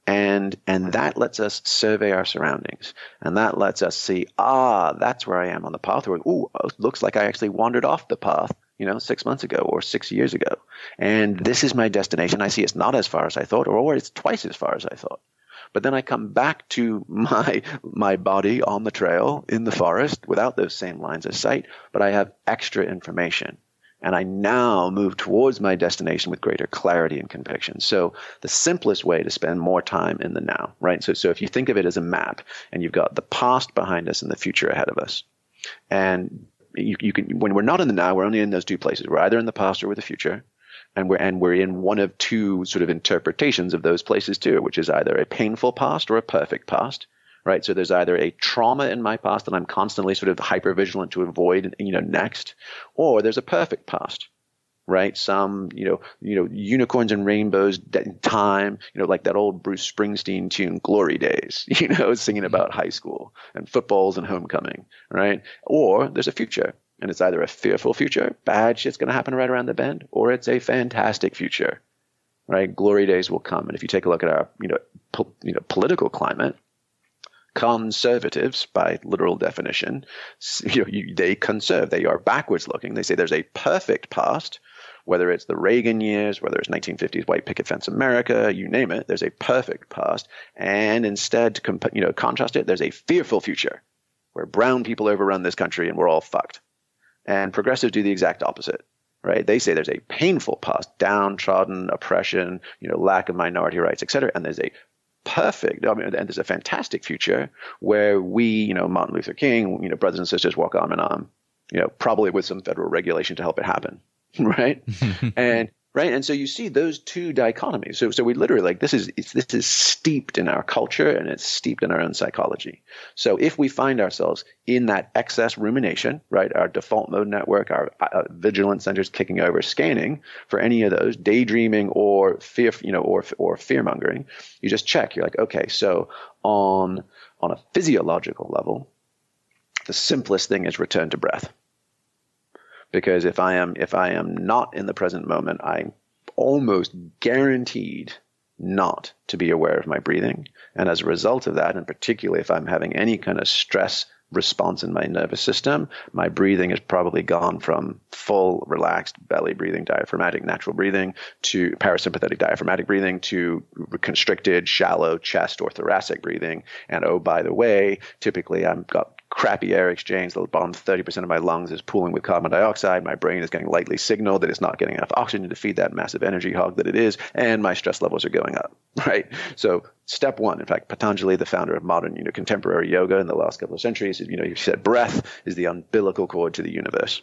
And that lets us survey our surroundings, and that lets us see, that's where I am on the path. Or, looks like I actually wandered off the path, 6 months ago or 6 years ago. And this is my destination. I see it's not as far as I thought, or it's twice as far as I thought. But then I come back to my body on the trail in the forest without those same lines of sight, but I have extra information. And I now move towards my destination with greater clarity and conviction. So the simplest way to spend more time in the now, right? So if you think of it as a map, and you've got the past behind us and the future ahead of us. And you can, when we're not in the now, we're only in those two places. We're either in the past or with the future. And we're in one of two sort of interpretations of those places too, which is either a painful past or a perfect past. Right. So there's either a trauma in my past that I'm constantly sort of hyper-vigilant to avoid, next, or there's a perfect past, right? Some, unicorns and rainbows time, like that old Bruce Springsteen tune, Glory Days, singing about high school and footballs and homecoming, right? Or there's a future, and it's either a fearful future, bad shit's going to happen right around the bend, or it's a fantastic future, right? Glory days will come. And if you take a look at our, political climate, conservatives, by literal definition, they conserve. They are backwards looking. They say there's a perfect past, whether it's the Reagan years, whether it's 1950s white picket fence America, you name it. There's a perfect past, and instead, to contrast it, there's a fearful future where brown people overrun this country and we're all fucked. And progressives do the exact opposite. Right? They say there's a painful past, downtrodden, oppression, lack of minority rights, et cetera, and there's a perfect, and there's a fantastic future where we, Martin Luther King, brothers and sisters walk arm in arm. probably with some federal regulation to help it happen, right? And so you see those two dichotomies. So we literally, like, this is steeped in our culture, and it's steeped in our own psychology. So if we find ourselves in that excess rumination, right, our default mode network, our vigilance centers kicking over, scanning for any of those, daydreaming or fear, or fear mongering, you just check. You're like, okay, so on a physiological level, the simplest thing is return to breath. Because if I am not in the present moment, I'm almost guaranteed not to be aware of my breathing. And as a result of that, and particularly if I'm having any kind of stress response in my nervous system, my breathing is probably gone from full relaxed belly breathing, diaphragmatic natural breathing, to parasympathetic diaphragmatic breathing, to constricted shallow chest or thoracic breathing. And oh, by the way, typically I've got crappy air exchange. The bottom 30% of my lungs is pooling with carbon dioxide. My brain is getting lightly signaled that it's not getting enough oxygen to feed that massive energy hog that it is, and my stress levels are going up, right? So step one, in fact, Patanjali, the founder of modern, contemporary yoga in the last couple of centuries, he said breath is the umbilical cord to the universe.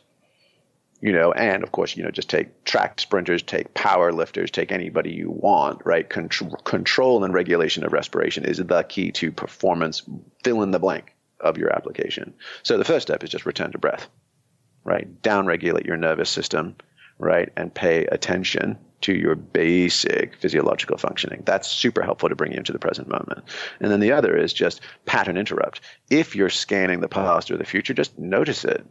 And of course, just take track sprinters, take power lifters, take anybody you want, right? Control and regulation of respiration is the key to performance, fill in the blank of your application. So the first step is just return to breath, right? Downregulate your nervous system, right? And pay attention to your basic physiological functioning. That's super helpful to bring you into the present moment. And then the other is just pattern interrupt. If you're scanning the past or the future, just notice it.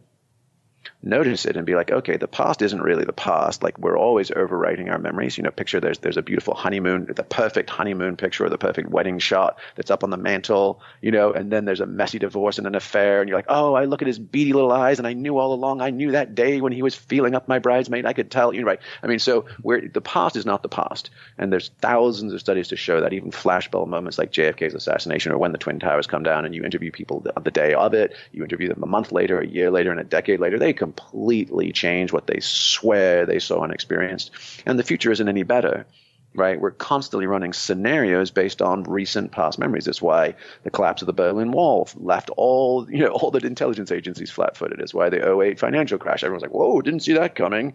Notice it and be like, okay, the past isn't really the past. Like, we're always overwriting our memories. Picture there's a beautiful honeymoon, the perfect honeymoon picture or the perfect wedding shot that's up on the mantle, and then there's a messy divorce and an affair. And you're like, oh, I look at his beady little eyes and I knew all along. I knew that day when he was feeling up my bridesmaid. I could tell, right? I mean, so the past is not the past. And there's thousands of studies to show that even flashbulb moments like JFK's assassination or when the Twin Towers come down and you interview people the day of it, you interview them a month later, a year later, and a decade later, they completely change what they swear they saw and experienced. And the future isn't any better, right? We're constantly running scenarios based on recent past memories. That's why the collapse of the Berlin Wall left all the intelligence agencies flat-footed. It's why the 2008 financial crash, everyone's like, whoa, didn't see that coming,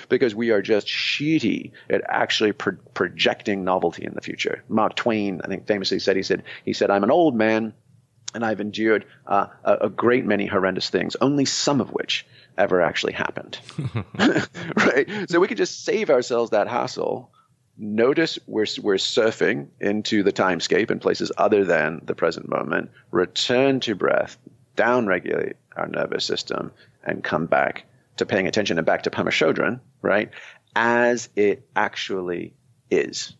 because we are just shitty at actually projecting novelty in the future. Mark Twain, I think, famously said, he said, I'm an old man and I've endured a great many horrendous things, only some of which ever actually happened. Right? So we could just save ourselves that hassle. Notice we're surfing into the timescape in places other than the present moment. Return to breath, downregulate our nervous system, and come back to paying attention and back to Pamashodran, right? As it actually is.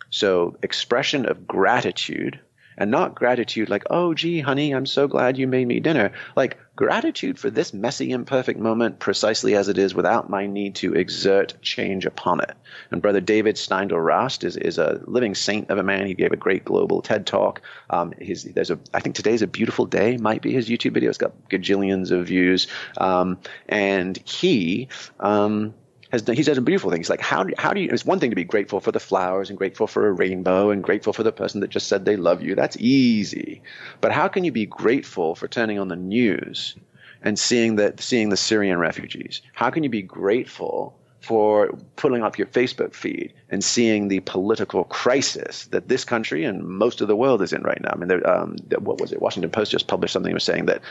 So expression of gratitude. And not gratitude like, oh, gee, honey, I'm so glad you made me dinner. Like gratitude for this messy, imperfect moment precisely as it is without my need to exert change upon it. And Brother David Steindl-Rast is a living saint of a man. He gave a great global TED Talk. I think Today's a Beautiful Day might be his YouTube video. It's got gajillions of views. And he he says a beautiful thing. He's like, how do you, it's one thing to be grateful for the flowers and grateful for a rainbow and grateful for the person that just said they love you. That's easy. But how can you be grateful for turning on the news and seeing the Syrian refugees? How can you be grateful for putting up your Facebook feed and seeing the political crisis that this country and most of the world is in right now? I mean, what was it? Washington Post just published something that was saying that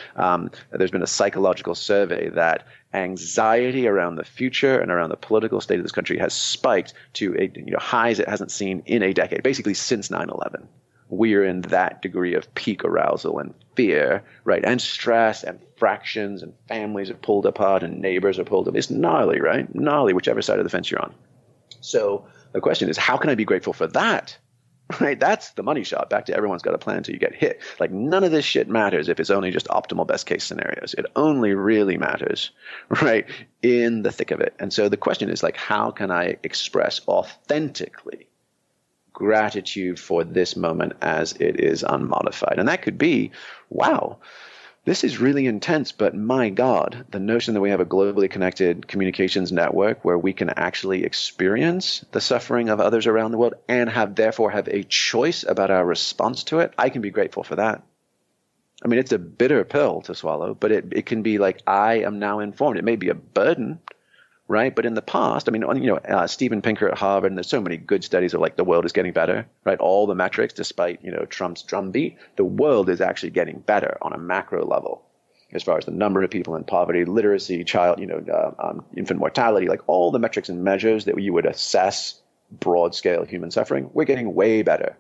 there's been a psychological survey that anxiety around the future and around the political state of this country has spiked to highs it hasn't seen in a decade, basically since 9/11. We're in that degree of peak arousal and fear, right? And stress and fractions and families are pulled apart and neighbors are pulled apart. It's gnarly, right? Gnarly, whichever side of the fence you're on. So the question is, how can I be grateful for that? Right? That's the money shot. Back to everyone's got a plan until you get hit. Like none of this shit matters if it's only just optimal best case scenarios. It only really matters, right, in the thick of it. And so the question is like, how can I express authentically gratitude for this moment as it is unmodified? And that could be, wow, this is really intense, but my God, the notion that we have a globally connected communications network where we can actually experience the suffering of others around the world and therefore have a choice about our response to it, I can be grateful for that. I mean, it's a bitter pill to swallow, but it can be like, I am now informed. It may be a burden, right? But in the past, I mean, Steven Pinker at Harvard, and there's so many good studies of like the world is getting better, right? All the metrics, despite, Trump's drumbeat, the world is actually getting better on a macro level as far as the number of people in poverty, literacy, infant mortality, like all the metrics and measures that you would assess broad scale human suffering. We're getting way better,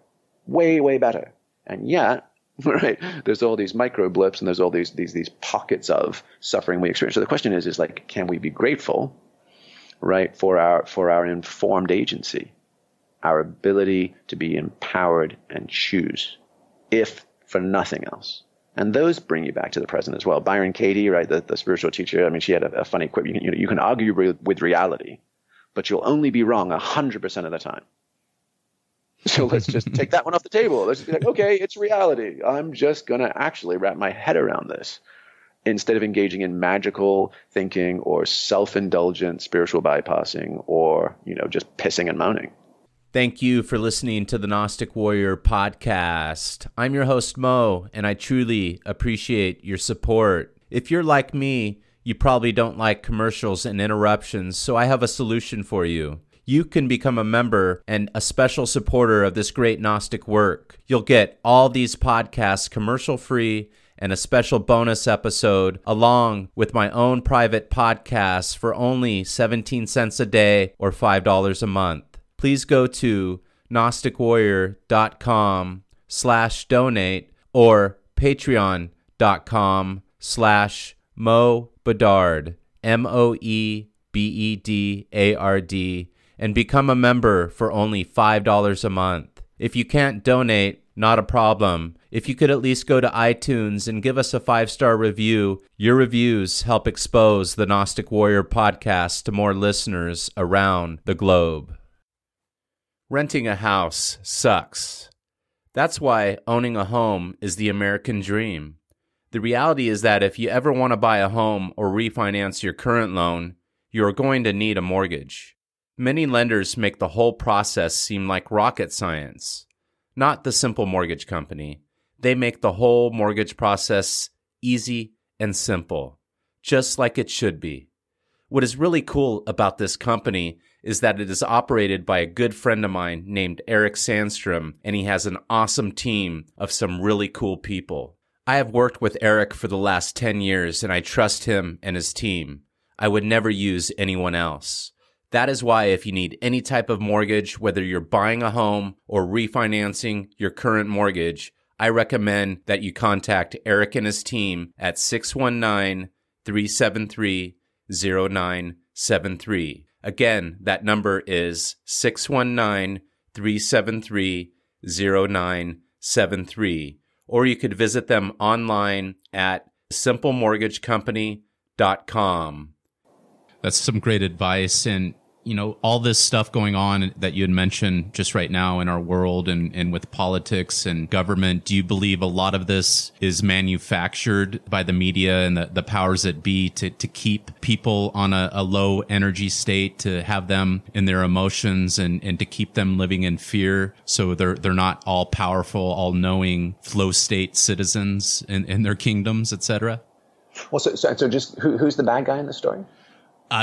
way, way better. And yet, right, there's all these micro blips and there's all these pockets of suffering we experience. So the question is like, can we be grateful, right, for our informed agency, our ability to be empowered and choose, if for nothing else? And those bring you back to the present as well. Byron Katie, right, the spiritual teacher, I mean, she had a funny quip. You can argue with reality, but you'll only be wrong 100% of the time. So let's just take that one off the table. Let's just be like, okay, it's reality. I'm just going to actually wrap my head around this instead of engaging in magical thinking or self-indulgent spiritual bypassing or, just pissing and moaning. Thank you for listening to the Gnostic Warrior podcast. I'm your host, Mo, and I truly appreciate your support. If you're like me, you probably don't like commercials and interruptions, so I have a solution for you. You can become a member and a special supporter of this great Gnostic work. You'll get all these podcasts commercial-free and a special bonus episode along with my own private podcasts for only 17 cents a day or $5 a month. Please go to gnosticwarrior.com/donate or patreon.com/MoBedard, MoEBEDARD, and become a member for only $5 a month. If you can't donate, not a problem. If you could at least go to iTunes and give us a 5-star review, your reviews help expose the Gnostic Warrior podcast to more listeners around the globe. Renting a house sucks. That's why owning a home is the American dream. The reality is that if you ever want to buy a home or refinance your current loan, you are going to need a mortgage. Many lenders make the whole process seem like rocket science. Not the Simple Mortgage Company. They make the whole mortgage process easy and simple, just like it should be. What is really cool about this company is that it is operated by a good friend of mine named Eric Sandstrom, and he has an awesome team of some really cool people. I have worked with Eric for the last 10 years, and I trust him and his team. I would never use anyone else. That is why if you need any type of mortgage, whether you're buying a home or refinancing your current mortgage, I recommend that you contact Eric and his team at 619-373-0973. Again, that number is 619-373-0973. Or you could visit them online at simplemortgagecompany.com. That's some great advice. And, all this stuff going on that you had mentioned just right now in our world and with politics and government, do you believe a lot of this is manufactured by the media and the powers that be to keep people on a low energy state, to have them in their emotions and to keep them living in fear so they're not all powerful, all knowing flow state citizens in their kingdoms, etc.? Well, so just who's the bad guy in the story?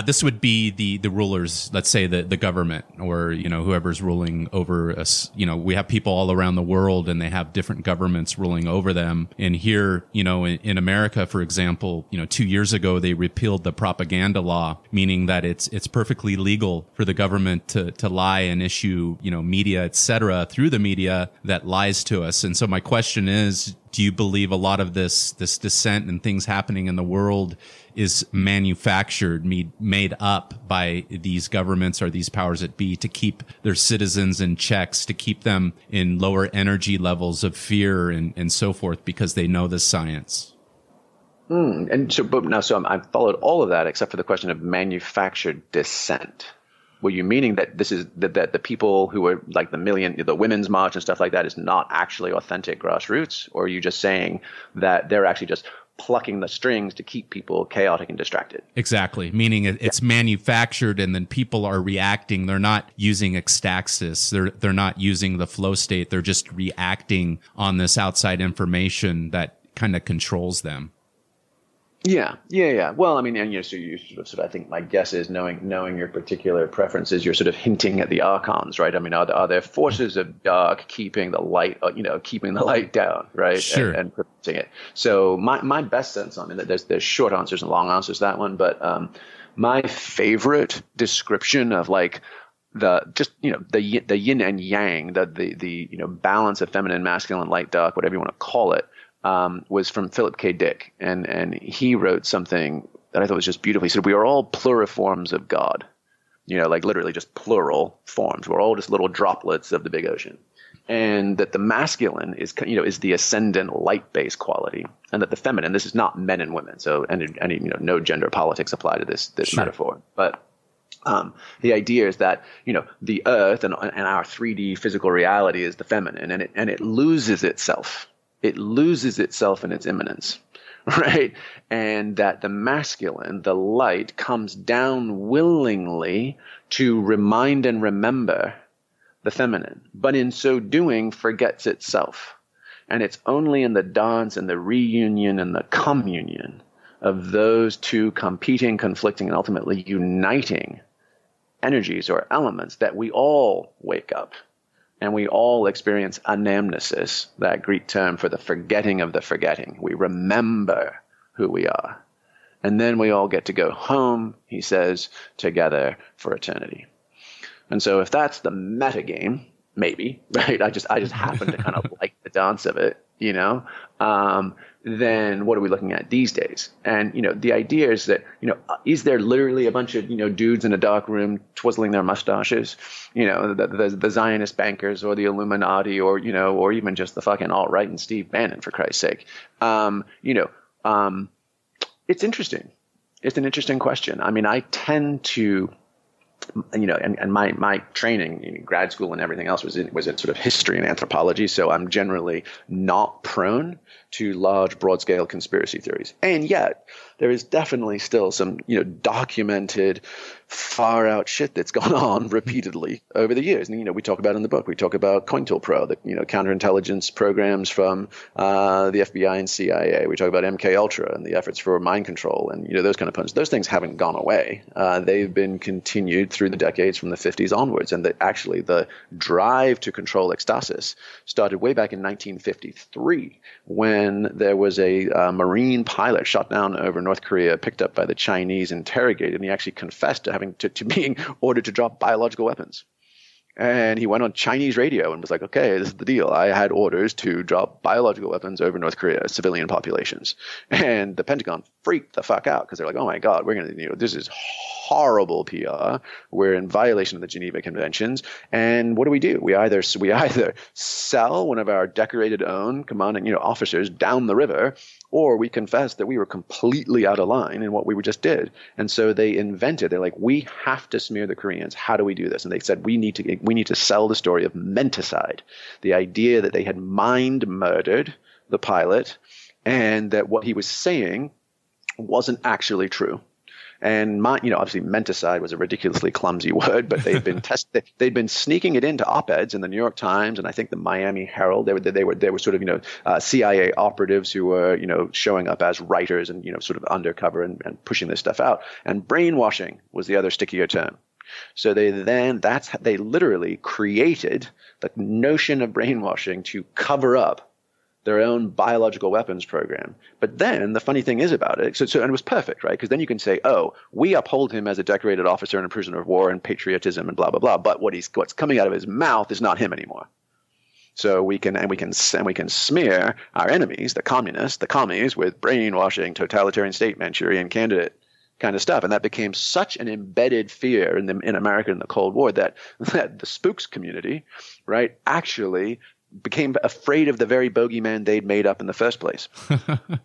This would be the rulers, let's say the government or, whoever's ruling over us. We have people all around the world and they have different governments ruling over them. And here, in America, for example, 2 years ago, they repealed the propaganda law, meaning that it's perfectly legal for the government to lie and issue, media, et cetera, through the media that lies to us. And so my question is, do you believe a lot of this dissent and things happening in the world is manufactured, made up by these governments or these powers that be to keep their citizens in checks, to keep them in lower energy levels of fear and so forth because they know the science? And so I've followed all of that except for the question of manufactured dissent. Were you meaning that this is that the people who are like the Women's March and stuff like that is not actually authentic grassroots? Or are you just saying that they're actually just plucking the strings to keep people chaotic and distracted? Exactly. Meaning it's manufactured and then people are reacting. They're not using ecstasis. They're not using the flow state. They're just reacting on this outside information that kind of controls them. Yeah. Well, I mean, and so you sort of, I think my guess is knowing your particular preferences, you're sort of hinting at the archons, right? I mean, are there forces of dark keeping the light, keeping the light down, right? Sure. And preventing it. So my best sense on it, there's short answers and long answers to that one, but my favorite description of like the yin and yang, the balance of feminine, masculine, light, dark, whatever you want to call it, was from Philip K. Dick, and he wrote something that I thought was just beautiful. He said, "We are all pluriforms of God," like literally just plural forms. We're all just little droplets of the big ocean, and that the masculine is the ascendant light-based quality, and that the feminine. This is not men and women, so any no gender politics apply to this Sure. metaphor, but. The idea is that the earth and our 3D physical reality is the feminine, and it loses itself. It loses itself in its immanence, right? And that the masculine, the light, comes down willingly to remind and remember the feminine, but in so doing forgets itself. And it's only in the dance and the reunion and the communion of those two competing, conflicting, and ultimately uniting energies or elements that we all wake up and we all experience anamnesis, that Greek term for the forgetting of the forgetting. We remember who we are. And then we all get to go home, he says, together for eternity. And so if that's the metagame, maybe, right? I just happen to kind of like the dance of it, then what are we looking at these days? And, the idea is that, is there literally a bunch of, dudes in a dark room twizzling their mustaches, the Zionist bankers or the Illuminati or even just the fucking alt-right and Steve Bannon, for Christ's sake. It's interesting. It's an interesting question. I mean, I tend to, and my training in grad school and everything else was in sort of history and anthropology. So I'm generally not prone to large, broad-scale conspiracy theories. And yet there is definitely still some, documented far-out shit that's gone on repeatedly over the years. And, we talk about in the book, we talk about COINTELPRO, the, counterintelligence programs from the FBI and CIA. We talk about MKUltra and the efforts for mind control and, those kind of puns. Those things haven't gone away. They've been continued through the decades from the 50s onwards. And actually the drive to control ecstasis started way back in 1953 when there was a Marine pilot shot down over North Korea, picked up by the Chinese, interrogated, and he actually confessed to to being ordered to drop biological weapons. And he went on Chinese radio and was like, okay, this is the deal. I had orders to drop biological weapons over North Korea, civilian populations. And the Pentagon freaked the fuck out because they're like, oh my God, we're going to, this is horrible PR. We're in violation of the Geneva Conventions. And what do? We either sell one of our decorated own commanding, officers down the river, or we confess that we were completely out of line in what we just did. And so they're like, we have to smear the Koreans. How do we do this? And they said, we need to sell the story of menticide, the idea that they had mind murdered the pilot and that what he was saying wasn't actually true. And obviously menticide was a ridiculously clumsy word, but they'd been sneaking it into op-eds in the New York Times and I think the Miami Herald. They were sort of CIA operatives who were showing up as writers and sort of undercover and pushing this stuff out. And brainwashing was the other stickier term. So they literally created the notion of brainwashing to cover up their own biological weapons program. But then the funny thing is about it, and it was perfect, right? Because then you can say, oh, we uphold him as a decorated officer and a prisoner of war and patriotism and blah, blah, blah. But what's coming out of his mouth is not him anymore. So we can smear our enemies, the commies, with brainwashing, totalitarian state, Manchurian candidate kind of stuff. And that became such an embedded fear in America in the Cold War that the spooks community, right, actually became afraid of the very bogeyman they'd made up in the first place.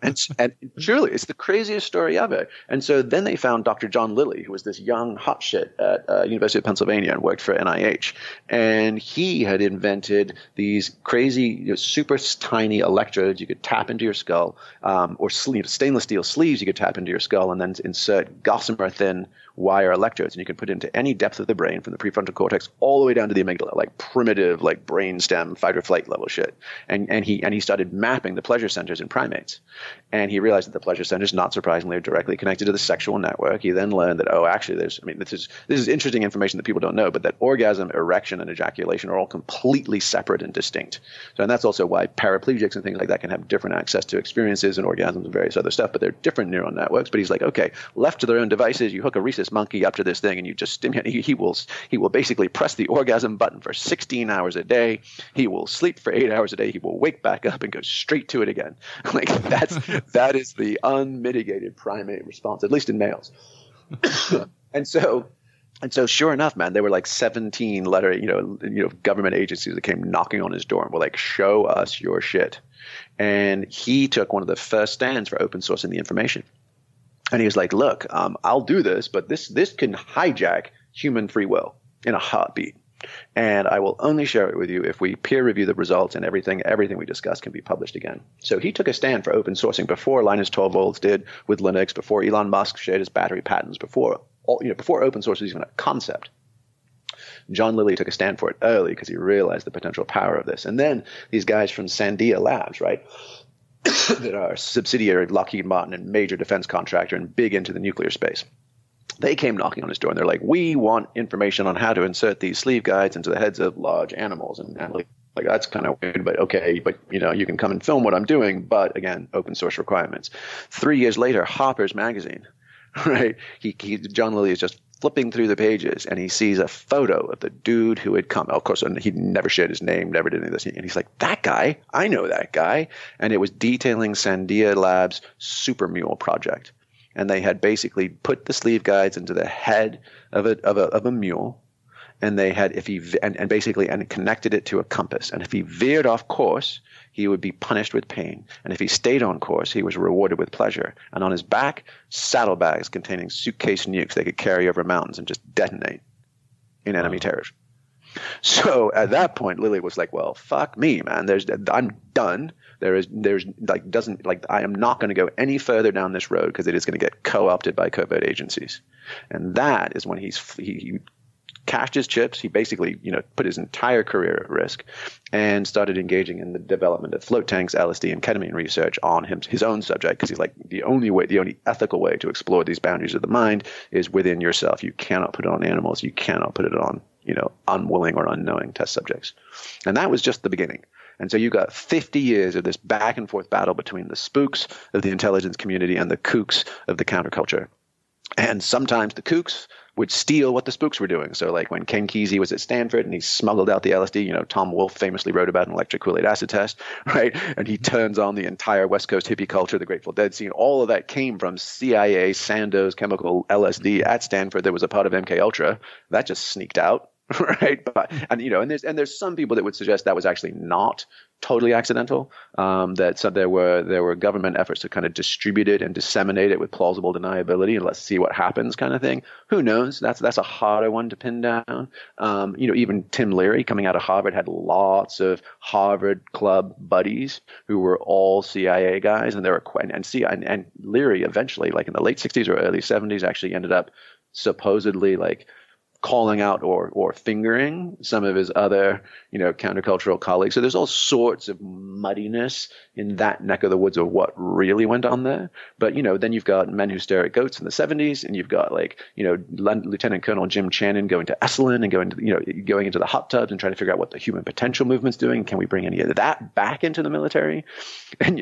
and truly, it's the craziest story ever. And so then they found Dr. John Lilly, who was this young hotshit at University of Pennsylvania and worked for NIH. And he had invented these crazy, super tiny electrodes you could tap into your skull, or stainless steel sleeves you could tap into your skull and then insert gossamer thin wire electrodes, and you can put it into any depth of the brain from the prefrontal cortex all the way down to the amygdala, like primitive, like brainstem fight or flight level shit. And he started mapping the pleasure centers in primates. And he realized that the pleasure centers, not surprisingly, are directly connected to the sexual network. He then learned that, actually, this is interesting information that people don't know, but that orgasm, erection, and ejaculation are all completely separate and distinct. So, and that's also why paraplegics and things like that can have different access to experiences and orgasms and various other stuff, but they're different neural networks. But he's like, okay, left to their own devices, you hook a rhesus monkey up to this thing and you just stimulate. He will basically press the orgasm button for 16 hours a day. He will sleep for 8 hours a day. He will wake back up and go straight to it again. Like that is the unmitigated primate response, at least in males. And so sure enough, man, there were like 17 government agencies that came knocking on his door and were like, show us your shit. And he took one of the first stands for open sourcing the information. And he was like, look, I'll do this, but this can hijack human free will in a heartbeat. And I will only share it with you if we peer review the results, and everything we discuss can be published again. So he took a stand for open sourcing before Linus Torvalds did with Linux, before Elon Musk shared his battery patents, before open source was even a concept. John Lilly took a stand for it early because he realized the potential power of this. And then these guys from Sandia Labs, right, that are subsidiary of Lockheed Martin and major defense contractor and big into the nuclear space. They came knocking on his door and they're like, we want information on how to insert these sleeve guides into the heads of large animals. And like, that's kind of weird, but okay, but you can come and film what I'm doing. But again, open source requirements. 3 years later, Harper's Magazine, right? John Lilly is just flipping through the pages and he sees a photo of the dude who had come. Of course, he never shared his name, never did any of this. And he's like, that guy, I know that guy. And it was detailing Sandia Labs' Super Mule project. And they had basically put the sleeve guides into the head of a mule, and they had and connected it to a compass. And if he veered off course, he would be punished with pain. And if he stayed on course, he was rewarded with pleasure. And on his back, saddlebags containing suitcase nukes they could carry over mountains and just detonate in enemy territory. So at that point, Lilly was like, well, fuck me, man. I'm done. I am not going to go any further down this road because it is going to get co-opted by covert agencies. And that is when he cashed his chips. He basically, put his entire career at risk and started engaging in the development of float tanks, LSD, and ketamine research on his own subject. Because he's like, the only ethical way to explore these boundaries of the mind is within yourself. You cannot put it on animals. You cannot put it on, unwilling or unknowing test subjects. And that was just the beginning. And so you got 50 years of this back and forth battle between the spooks of the intelligence community and the kooks of the counterculture. And sometimes the kooks would steal what the spooks were doing. So like when Ken Kesey was at Stanford and he smuggled out the LSD, Tom Wolfe famously wrote about an electric Kool-Aid acid test, right? And he turns on the entire West Coast hippie culture, the Grateful Dead scene. All of that came from CIA, Sandoz, chemical LSD at Stanford that was a part of MK Ultra. That just sneaked out. Right. And there's some people that would suggest that was actually not totally accidental, there were government efforts to kind of distribute it and disseminate it with plausible deniability and let's see what happens kind of thing. Who knows? That's a harder one to pin down. Even Tim Leary coming out of Harvard had lots of Harvard club buddies who were all CIA guys, and and Leary eventually, like in the late 60s or early 70s, actually ended up supposedly like calling out or fingering some of his other, countercultural colleagues. So there's all sorts of muddiness in that neck of the woods of what really went on there. But, then you've got Men Who Stare at Goats in the 70s, and you've got Lieutenant Colonel Jim Channon going to Esalen and going into the hot tubs and trying to figure out what the human potential movement's doing. Can we bring any of that back into the military? And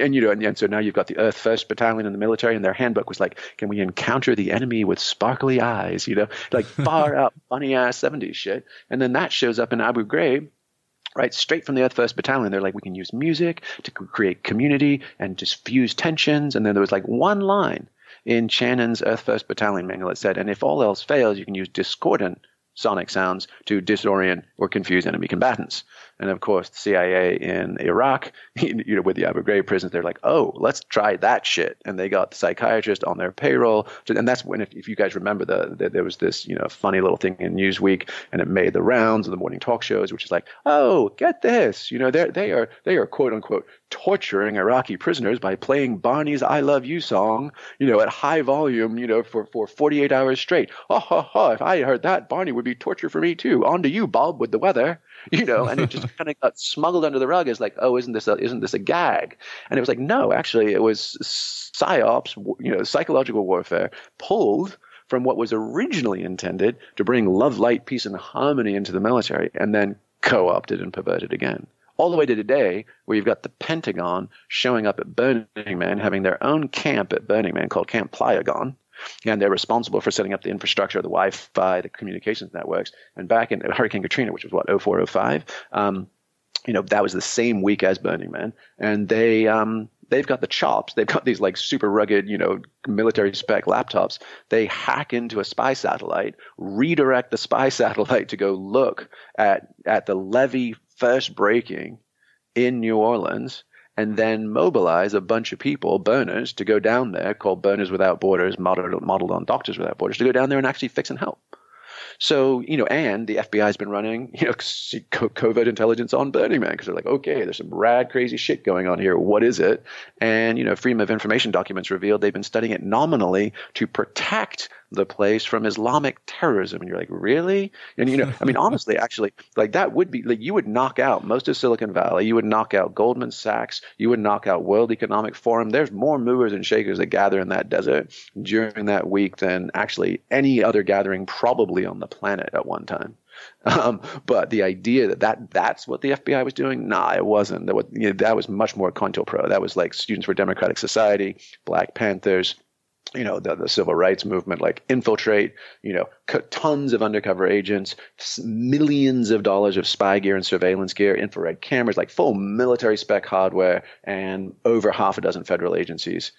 so now you've got the Earth First Battalion in the military, and their handbook was like, can we encounter the enemy with sparkly eyes, like far out funny ass 70s shit. And then that shows up in Abu Ghraib, right, straight from the Earth First Battalion. They're like, we can use music to create community and just fuse tensions. And then there was like one line in Shannon's Earth First Battalion manual that said, and if all else fails, you can use discordant sonic sounds to disorient or confuse enemy combatants. And of course, the CIA in Iraq, with the Abu Ghraib prisons, they're like, oh, let's try that shit. And they got the psychiatrist on their payroll. And that's when, if you guys remember, there was this, funny little thing in Newsweek, and it made the rounds of the morning talk shows, which is like, oh, get this, they are quote unquote torturing Iraqi prisoners by playing Barney's I Love You song, at high volume, for 48 hours straight. Ha ha ha, if I heard that, Barney would be torture for me too. On to you, Bob, with the weather. And it just kind of got smuggled under the rug as like, oh, isn't this a gag? And it was like, no, actually, it was psyops, psychological warfare pulled from what was originally intended to bring love, light, peace, and harmony into the military, and then co-opted and perverted again. All the way to today, where you've got the Pentagon showing up at Burning Man, having their own camp at Burning Man called Camp Plyagon, and they're responsible for setting up the infrastructure, the Wi-Fi, the communications networks. And back in Hurricane Katrina, which was what, 04, 05, that was the same week as Burning Man, and they've got the chops. They've got these like super rugged, military spec laptops. They hack into a spy satellite, redirect the spy satellite to go look at the levee first breaking in New Orleans, and then mobilize a bunch of people, burners, to go down there, called Burners Without Borders, modeled on Doctors Without Borders, to go down there and actually fix and help. So, and the FBI has been running, covert intelligence on Burning Man because they're like, okay, there's some rad, crazy shit going on here. What is it? And, Freedom of Information documents revealed they've been studying it nominally to protect the place from Islamic terrorism. And you're like, really? And, honestly, actually, like that would be like you would knock out most of Silicon Valley. You would knock out Goldman Sachs. You would knock out World Economic Forum. There's more movers and shakers that gather in that desert during that week than actually any other gathering probably on the planet at one time. But the idea that's what the FBI was doing, nah, it wasn't. That was much more COINTELPRO. That was like Students for Democratic Society, Black Panthers, the civil rights movement, like infiltrate, tons of undercover agents, millions of dollars of spy gear and surveillance gear, infrared cameras, like full military spec hardware, and over half a dozen federal agencies,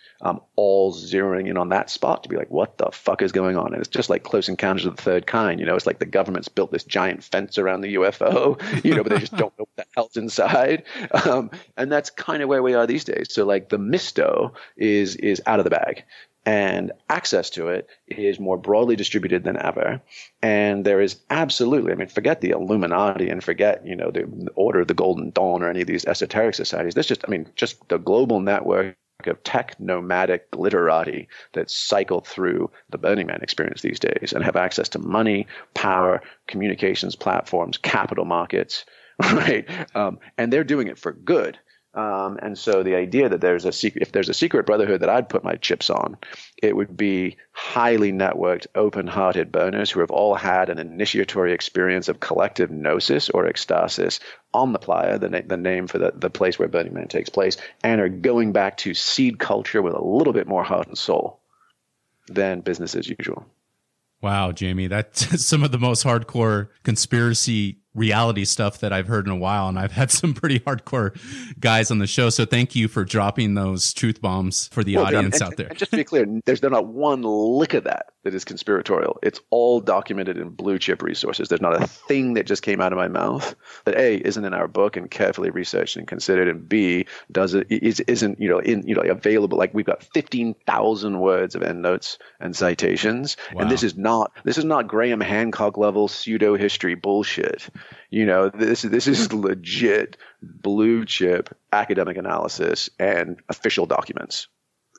all zeroing in on that spot to be like, what the fuck is going on? And it's just like Close Encounters of the Third Kind. It's like the government's built this giant fence around the UFO, but they just don't know what the hell's inside. And that's kind of where we are these days. So like the misto is out of the bag. And access to it is more broadly distributed than ever. And there is absolutely, forget the Illuminati and forget, the Order of the Golden Dawn or any of these esoteric societies. There's just the global network of tech nomadic glitterati that cycle through the Burning Man experience these days and have access to money, power, communications platforms, capital markets, right? And they're doing it for good. And so the idea that if there's a secret brotherhood that I'd put my chips on, it would be highly networked, open-hearted burners who have all had an initiatory experience of collective gnosis or ecstasis on the playa, the name for the place where Burning Man takes place, and are going back to seed culture with a little bit more heart and soul than business as usual. Wow, Jamie, that's some of the most hardcore conspiracy reality stuff that I've heard in a while. And I've had some pretty hardcore guys on the show. So thank you for dropping those truth bombs for the audience out there. And just to be clear, there's not one lick of that is conspiratorial. It's all documented in blue chip resources. There's not a thing that just came out of my mouth that A, isn't in our book and carefully researched and considered, and B, isn't available. Like we've got 15,000 words of endnotes and citations. Wow. And this is not Graham Hancock level pseudo history bullshit. This is legit blue chip academic analysis and official documents.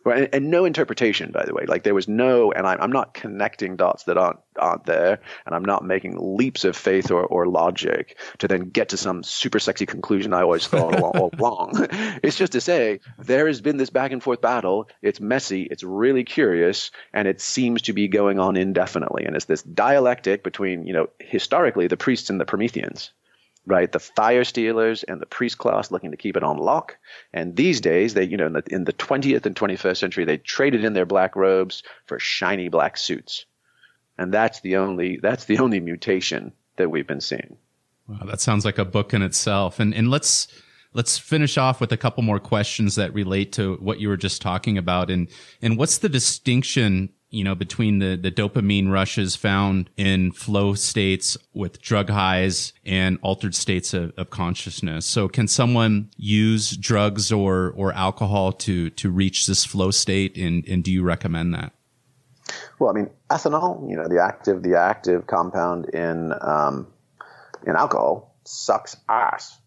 Right? And no interpretation, by the way. Like there was no, and I'm not connecting dots that aren't there, and I'm not making leaps of faith or logic to then get to some super sexy conclusion I always thought all along. It's just to say there has been this back and forth battle. It's messy. It's really curious, and it seems to be going on indefinitely. And it's this dialectic between, historically the priests and the Prometheans. Right, the fire stealers and the priest class looking to keep it on lock. And these days, they, in the 20th and 21st century, they traded in their black robes for shiny black suits. And that's the only mutation that we've been seeing. Wow, that sounds like a book in itself. And let's finish off with a couple more questions that relate to what you were just talking about. And what's the distinction between the dopamine rushes found in flow states with drug highs and altered states of consciousness? So can someone use drugs or alcohol to reach this flow state? And do you recommend that? Well, ethanol, the active compound in alcohol sucks ass.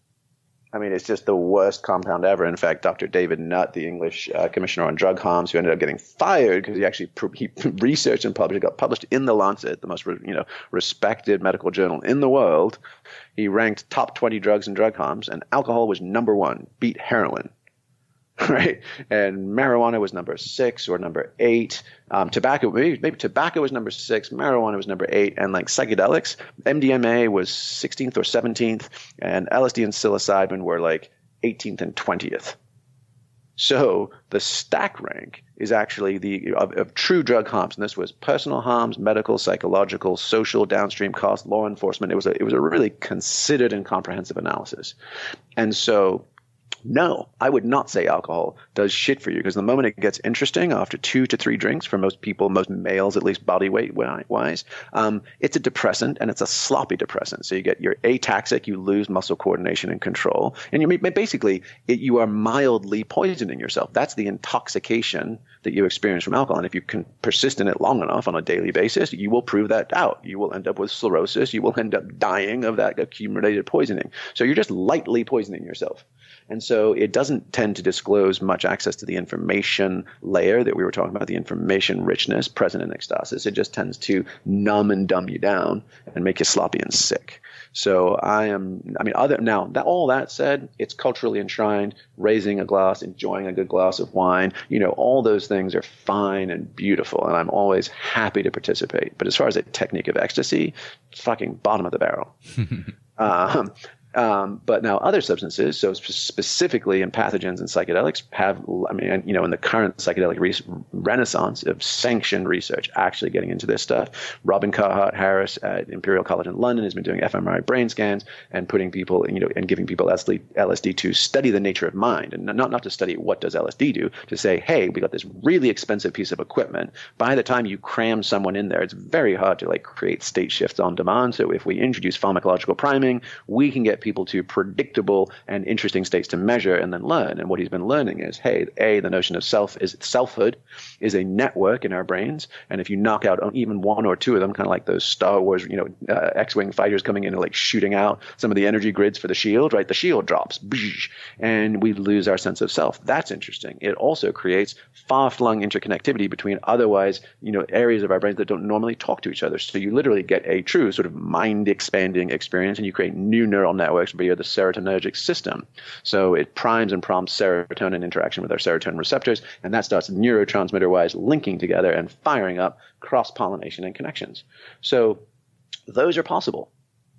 I mean, it's just the worst compound ever. In fact, Dr. David Nutt, the English commissioner on drug harms, who ended up getting fired because he actually he researched and published, it got published in The Lancet, the most respected medical journal in the world. He ranked top 20 drugs and drug harms, and alcohol was number 1, beat heroin. Right, and marijuana was number 6 or number 8. Tobacco, maybe tobacco was number 6. Marijuana was number 8, and like psychedelics, MDMA was 16th or 17th, and LSD and psilocybin were like 18th and 20th. So the stack rank is actually of true drug harms, and this was personal harms, medical, psychological, social, downstream costs, law enforcement. It was a really considered and comprehensive analysis, and so. No, I would not say alcohol does shit for you, because the moment it gets interesting after 2 to 3 drinks for most people, most males, at least body weight wise, it's a depressant, and it's a sloppy depressant. So you're ataxic, you lose muscle coordination and control, and you are mildly poisoning yourself. That's the intoxication that you experience from alcohol. And if you can persist in it long enough on a daily basis, you will prove that out. You will end up with sclerosis. You will end up dying of that accumulated poisoning. So you're just lightly poisoning yourself. And so it doesn't tend to disclose much access to the information layer that we were talking about, the information richness present in ecstasis. It just tends to numb and dumb you down and make you sloppy and sick. So all that said, it's culturally enshrined, raising a glass, enjoying a good glass of wine, all those things are fine and beautiful, and I'm always happy to participate. But as far as a technique of ecstasy, it's fucking bottom of the barrel. But now other substances, so specifically in pathogens and psychedelics, in the current psychedelic renaissance of sanctioned research, actually getting into this stuff. Robin Carhart-Harris at Imperial College in London has been doing fMRI brain scans and putting people, and giving people LSD to study the nature of mind, and not to study what does LSD do, to say, hey, we got this really expensive piece of equipment. By the time you cram someone in there, it's very hard to create state shifts on demand. So if we introduce pharmacological priming, we can get people to predictable and interesting states to measure and then learn. And what he's been learning is, hey, the notion of selfhood is a network in our brains. And if you knock out even 1 or 2 of them, kind of like those Star Wars, X-Wing fighters coming in and shooting out some of the energy grids for the shield, right? The shield drops, and we lose our sense of self. That's interesting. It also creates far-flung interconnectivity between otherwise, areas of our brains that don't normally talk to each other. So you literally get a true sort of mind-expanding experience, and you create new neural networks via the serotonergic system. So it primes and prompts serotonin interaction with our serotonin receptors, and that starts neurotransmitter-wise linking together and firing up cross-pollination and connections. So those are possible.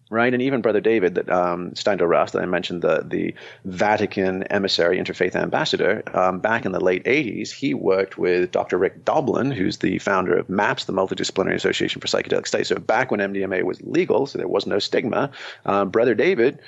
Right, and even Brother David, that Steindl Rast, that I mentioned, the Vatican emissary, interfaith ambassador, back in the late 80s, he worked with Dr. Rick Doblin, who's the founder of MAPS, the Multidisciplinary Association for Psychedelic Studies. So back when MDMA was legal, so there was no stigma, Brother David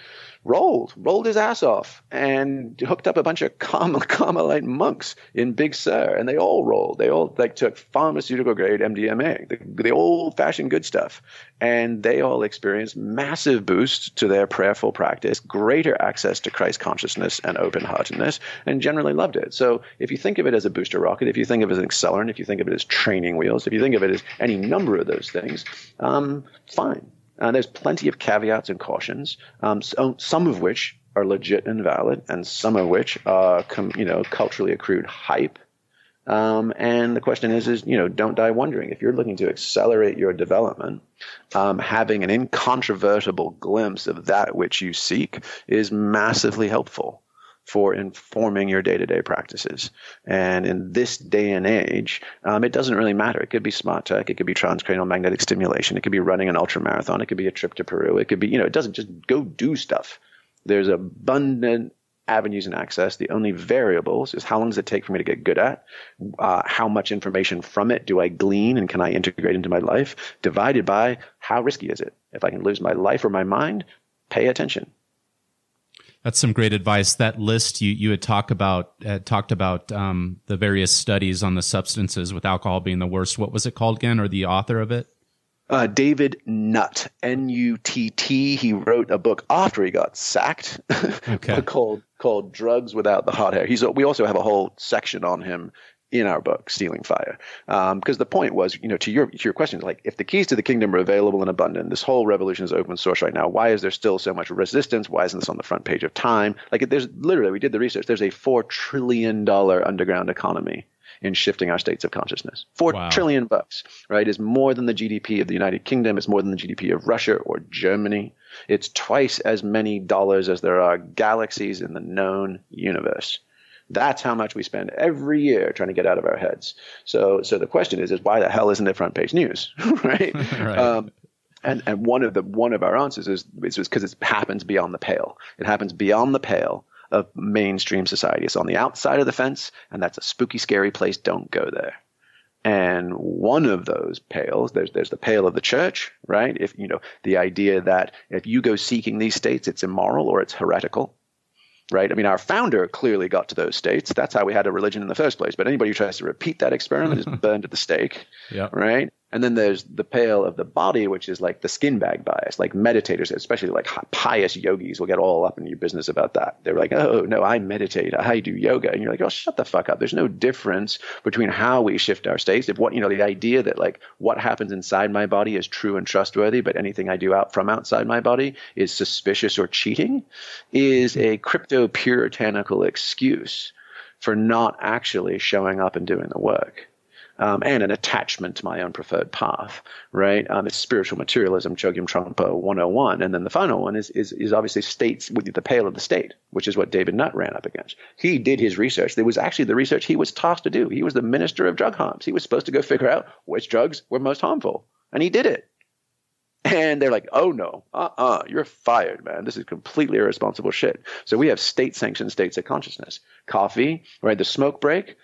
rolled his ass off and hooked up a bunch of Carmelite monks in Big Sur, and they all rolled. They all took pharmaceutical grade MDMA, the old fashioned good stuff, and they all experienced massive boosts to their prayerful practice, greater access to Christ consciousness and open heartedness, and generally loved it. So if you think of it as a booster rocket, if you think of it as an accelerant, if you think of it as training wheels, if you think of it as any number of those things, fine. There's plenty of caveats and cautions, some of which are legit and valid, and some of which are, culturally accrued hype. And the question is, don't die wondering. If you're looking to accelerate your development, having an incontrovertible glimpse of that which you seek is massively helpful for informing your day-to-day practices. And in this day and age, it doesn't really matter. It could be smart tech. It could be transcranial magnetic stimulation. It could be running an ultramarathon. It could be a trip to Peru. It could be, it doesn't just go do stuff. There's abundant avenues and access. The only variables is how long does it take for me to get good at? How much information from it do I glean and can I integrate into my life? Divided by how risky is it? If I can lose my life or my mind, pay attention. That's some great advice. That list you had talked about the various studies on the substances, with alcohol being the worst. What was it called again, or the author of it? David Nutt, N-U-T-T. He wrote a book after he got sacked, okay. called Drugs Without the Hot Hair. We also have a whole section on him in our book, Stealing Fire. Because the point was, to your question, like, if the keys to the kingdom are available and abundant, this whole revolution is open source right now. Why is there still so much resistance? Why isn't this on the front page of Time? Like, there's literally, we did the research, there's a $4 trillion underground economy in shifting our states of consciousness. $4 trillion bucks, right, is more than the GDP of the United Kingdom. It's more than the GDP of Russia or Germany. It's twice as many dollars as there are galaxies in the known universe. That's how much we spend every year trying to get out of our heads. So the question is why the hell isn't it front page news, right? Right. And one of our answers is because it happens beyond the pale. It happens beyond the pale of mainstream society. It's on the outside of the fence, and that's a spooky, scary place. Don't go there. And one of those pales, there's the pale of the church, right? If the idea that if you go seeking these states, it's immoral or it's heretical. Right? I mean, our founder clearly got to those states. That's how we had a religion in the first place. But anybody who tries to repeat that experiment is burned at the stake. Yep. Right? And then there's the pale of the body, which is like the skin bag bias. Like meditators, especially like pious yogis, will get all up in your business about that. They're like, oh, no, I meditate. I do yoga. And you're like, oh, shut the fuck up. There's no difference between how we shift our states. If the idea that like what happens inside my body is true and trustworthy, but anything I do from outside my body is suspicious or cheating is a crypto-puritanical excuse for not actually showing up and doing the work. And an attachment to my own preferred path, right? It's spiritual materialism, Chogyam Trungpa 101. And then the final one is obviously states with the pale of the state, which is what David Nutt ran up against. He did his research. There was actually the research he was tasked to do. He was the minister of drug harms. He was supposed to go figure out which drugs were most harmful. And he did it. And they're like, oh, no, you're fired, man. This is completely irresponsible shit. So we have state-sanctioned states of consciousness. Coffee, right? The smoke break.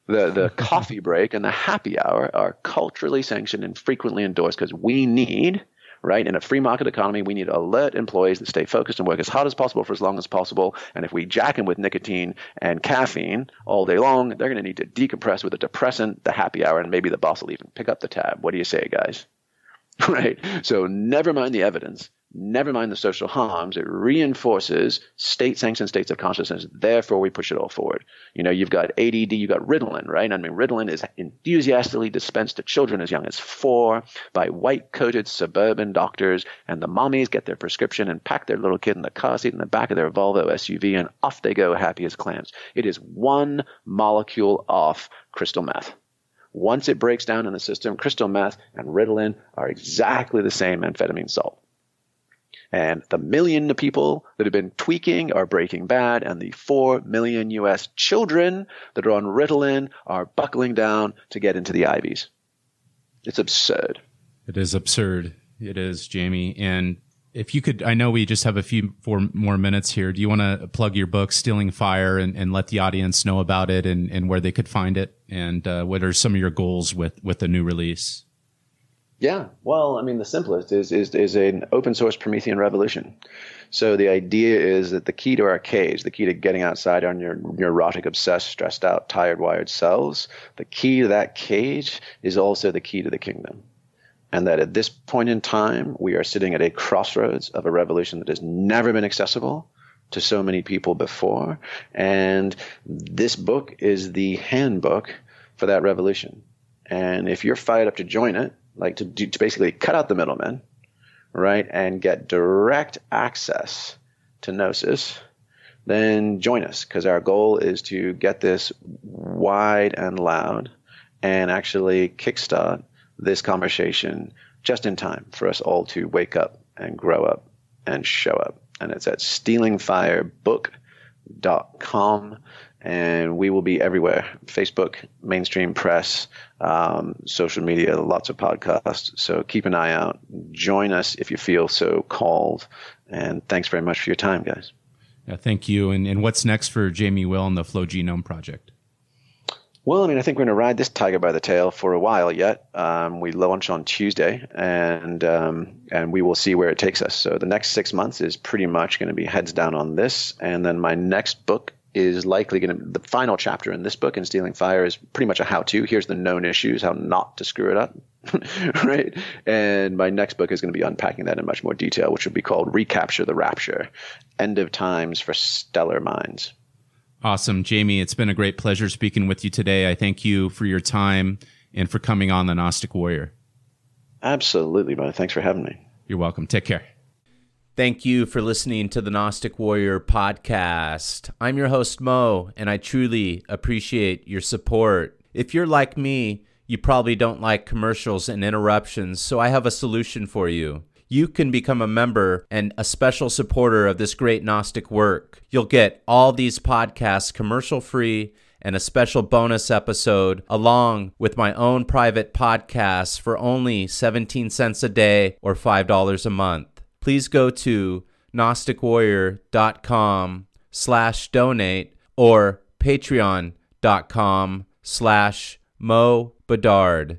The coffee break and the happy hour are culturally sanctioned and frequently endorsed because we need, right, in a free market economy, we need alert employees that stay focused and work as hard as possible for as long as possible. And if we jack them with nicotine and caffeine all day long, they're going to need to decompress with a depressant, the happy hour, and maybe the boss will even pick up the tab. What do you say, guys? Right? So never mind the evidence. Never mind the social harms. It reinforces state-sanctioned states of consciousness. Therefore, we push it all forward. You've got ADD, you've got Ritalin, right? I mean, Ritalin is enthusiastically dispensed to children as young as 4 by white-coated suburban doctors, and the mommies get their prescription and pack their little kid in the car seat in the back of their Volvo SUV, and off they go happy as clams. It is one molecule off crystal meth. Once it breaks down in the system, crystal meth and Ritalin are exactly the same amphetamine salt. And the million people that have been tweaking are Breaking Bad, and the 4 million U.S. children that are on Ritalin are buckling down to get into the Ivies. It's absurd. It is absurd. It is, Jamie. And if you could, I know we just have a few more minutes here. Do you want to plug your book, Stealing Fire, and let the audience know about it and where they could find it? And what are some of your goals with the new release? Yeah, well, I mean, the simplest is an open source Promethean revolution. So the idea is that the key to our cage, the key to getting outside our neurotic, obsessed, stressed out, tired, wired selves, the key to that cage is also the key to the kingdom. And that at this point in time, we are sitting at a crossroads of a revolution that has never been accessible to so many people before. And this book is the handbook for that revolution. And if you're fired up to join it, like to basically cut out the middlemen, right, and get direct access to Gnosis, then join us, because our goal is to get this wide and loud and actually kickstart this conversation just in time for us all to wake up and grow up and show up. And it's at stealingfirebook.com. And we will be everywhere: Facebook, mainstream press, social media, lots of podcasts. So keep an eye out. Join us if you feel so called. And thanks very much for your time, guys. Yeah, thank you. And what's next for Jamie Wheal and the Flow Genome Project? Well, I mean, I think we're going to ride this tiger by the tail for a while yet. We launch on Tuesday, and we will see where it takes us. So the next 6 months is pretty much going to be heads down on this. And then my next book is likely going to, the final chapter in this book, in Stealing Fire, is pretty much a how-to. Here's the known issues, how not to screw it up, right? And my next book is going to be unpacking that in much more detail, which will be called Recapture the Rapture, End of Times for Stellar Minds. Awesome. Jamie, it's been a great pleasure speaking with you today. I thank you for your time and for coming on the Gnostic Warrior. Absolutely, buddy. Thanks for having me. You're welcome. Take care. Thank you for listening to the Gnostic Warrior podcast. I'm your host, Mo, and I truly appreciate your support. If you're like me, you probably don't like commercials and interruptions, so I have a solution for you. You can become a member and a special supporter of this great Gnostic work. You'll get all these podcasts commercial-free and a special bonus episode along with my own private podcasts for only 17 cents a day or $5 a month. Please go to gnosticwarrior.com/donate or patreon.com/MoBedard,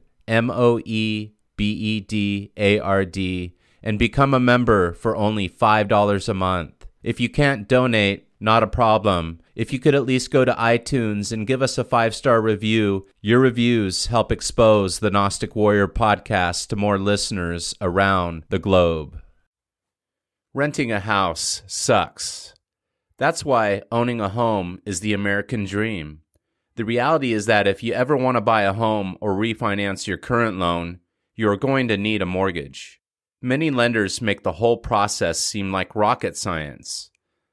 MoEBEDARD, and become a member for only $5 a month. If you can't donate, not a problem. If you could at least go to iTunes and give us a 5-star review, your reviews help expose the Gnostic Warrior podcast to more listeners around the globe. Renting a house sucks. That's why owning a home is the American dream. The reality is that if you ever want to buy a home or refinance your current loan, you are going to need a mortgage. Many lenders make the whole process seem like rocket science.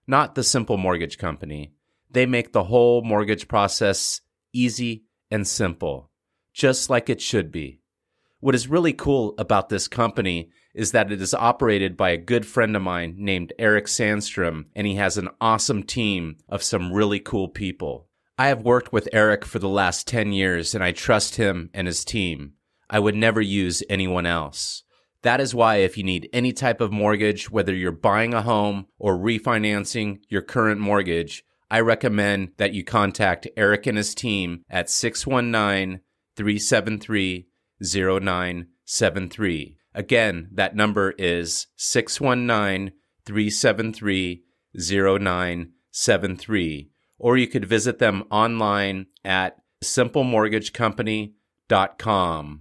Not the Simple Mortgage Company. They make the whole mortgage process easy and simple, just like it should be. What is really cool about this company is that it is operated by a good friend of mine named Eric Sandstrom, and he has an awesome team of some really cool people. I have worked with Eric for the last 10 years, and I trust him and his team. I would never use anyone else. That is why if you need any type of mortgage, whether you're buying a home or refinancing your current mortgage, I recommend that you contact Eric and his team at 619-373-0973. Again, that number is 619-373-0973. Or you could visit them online at simplemortgagecompany.com.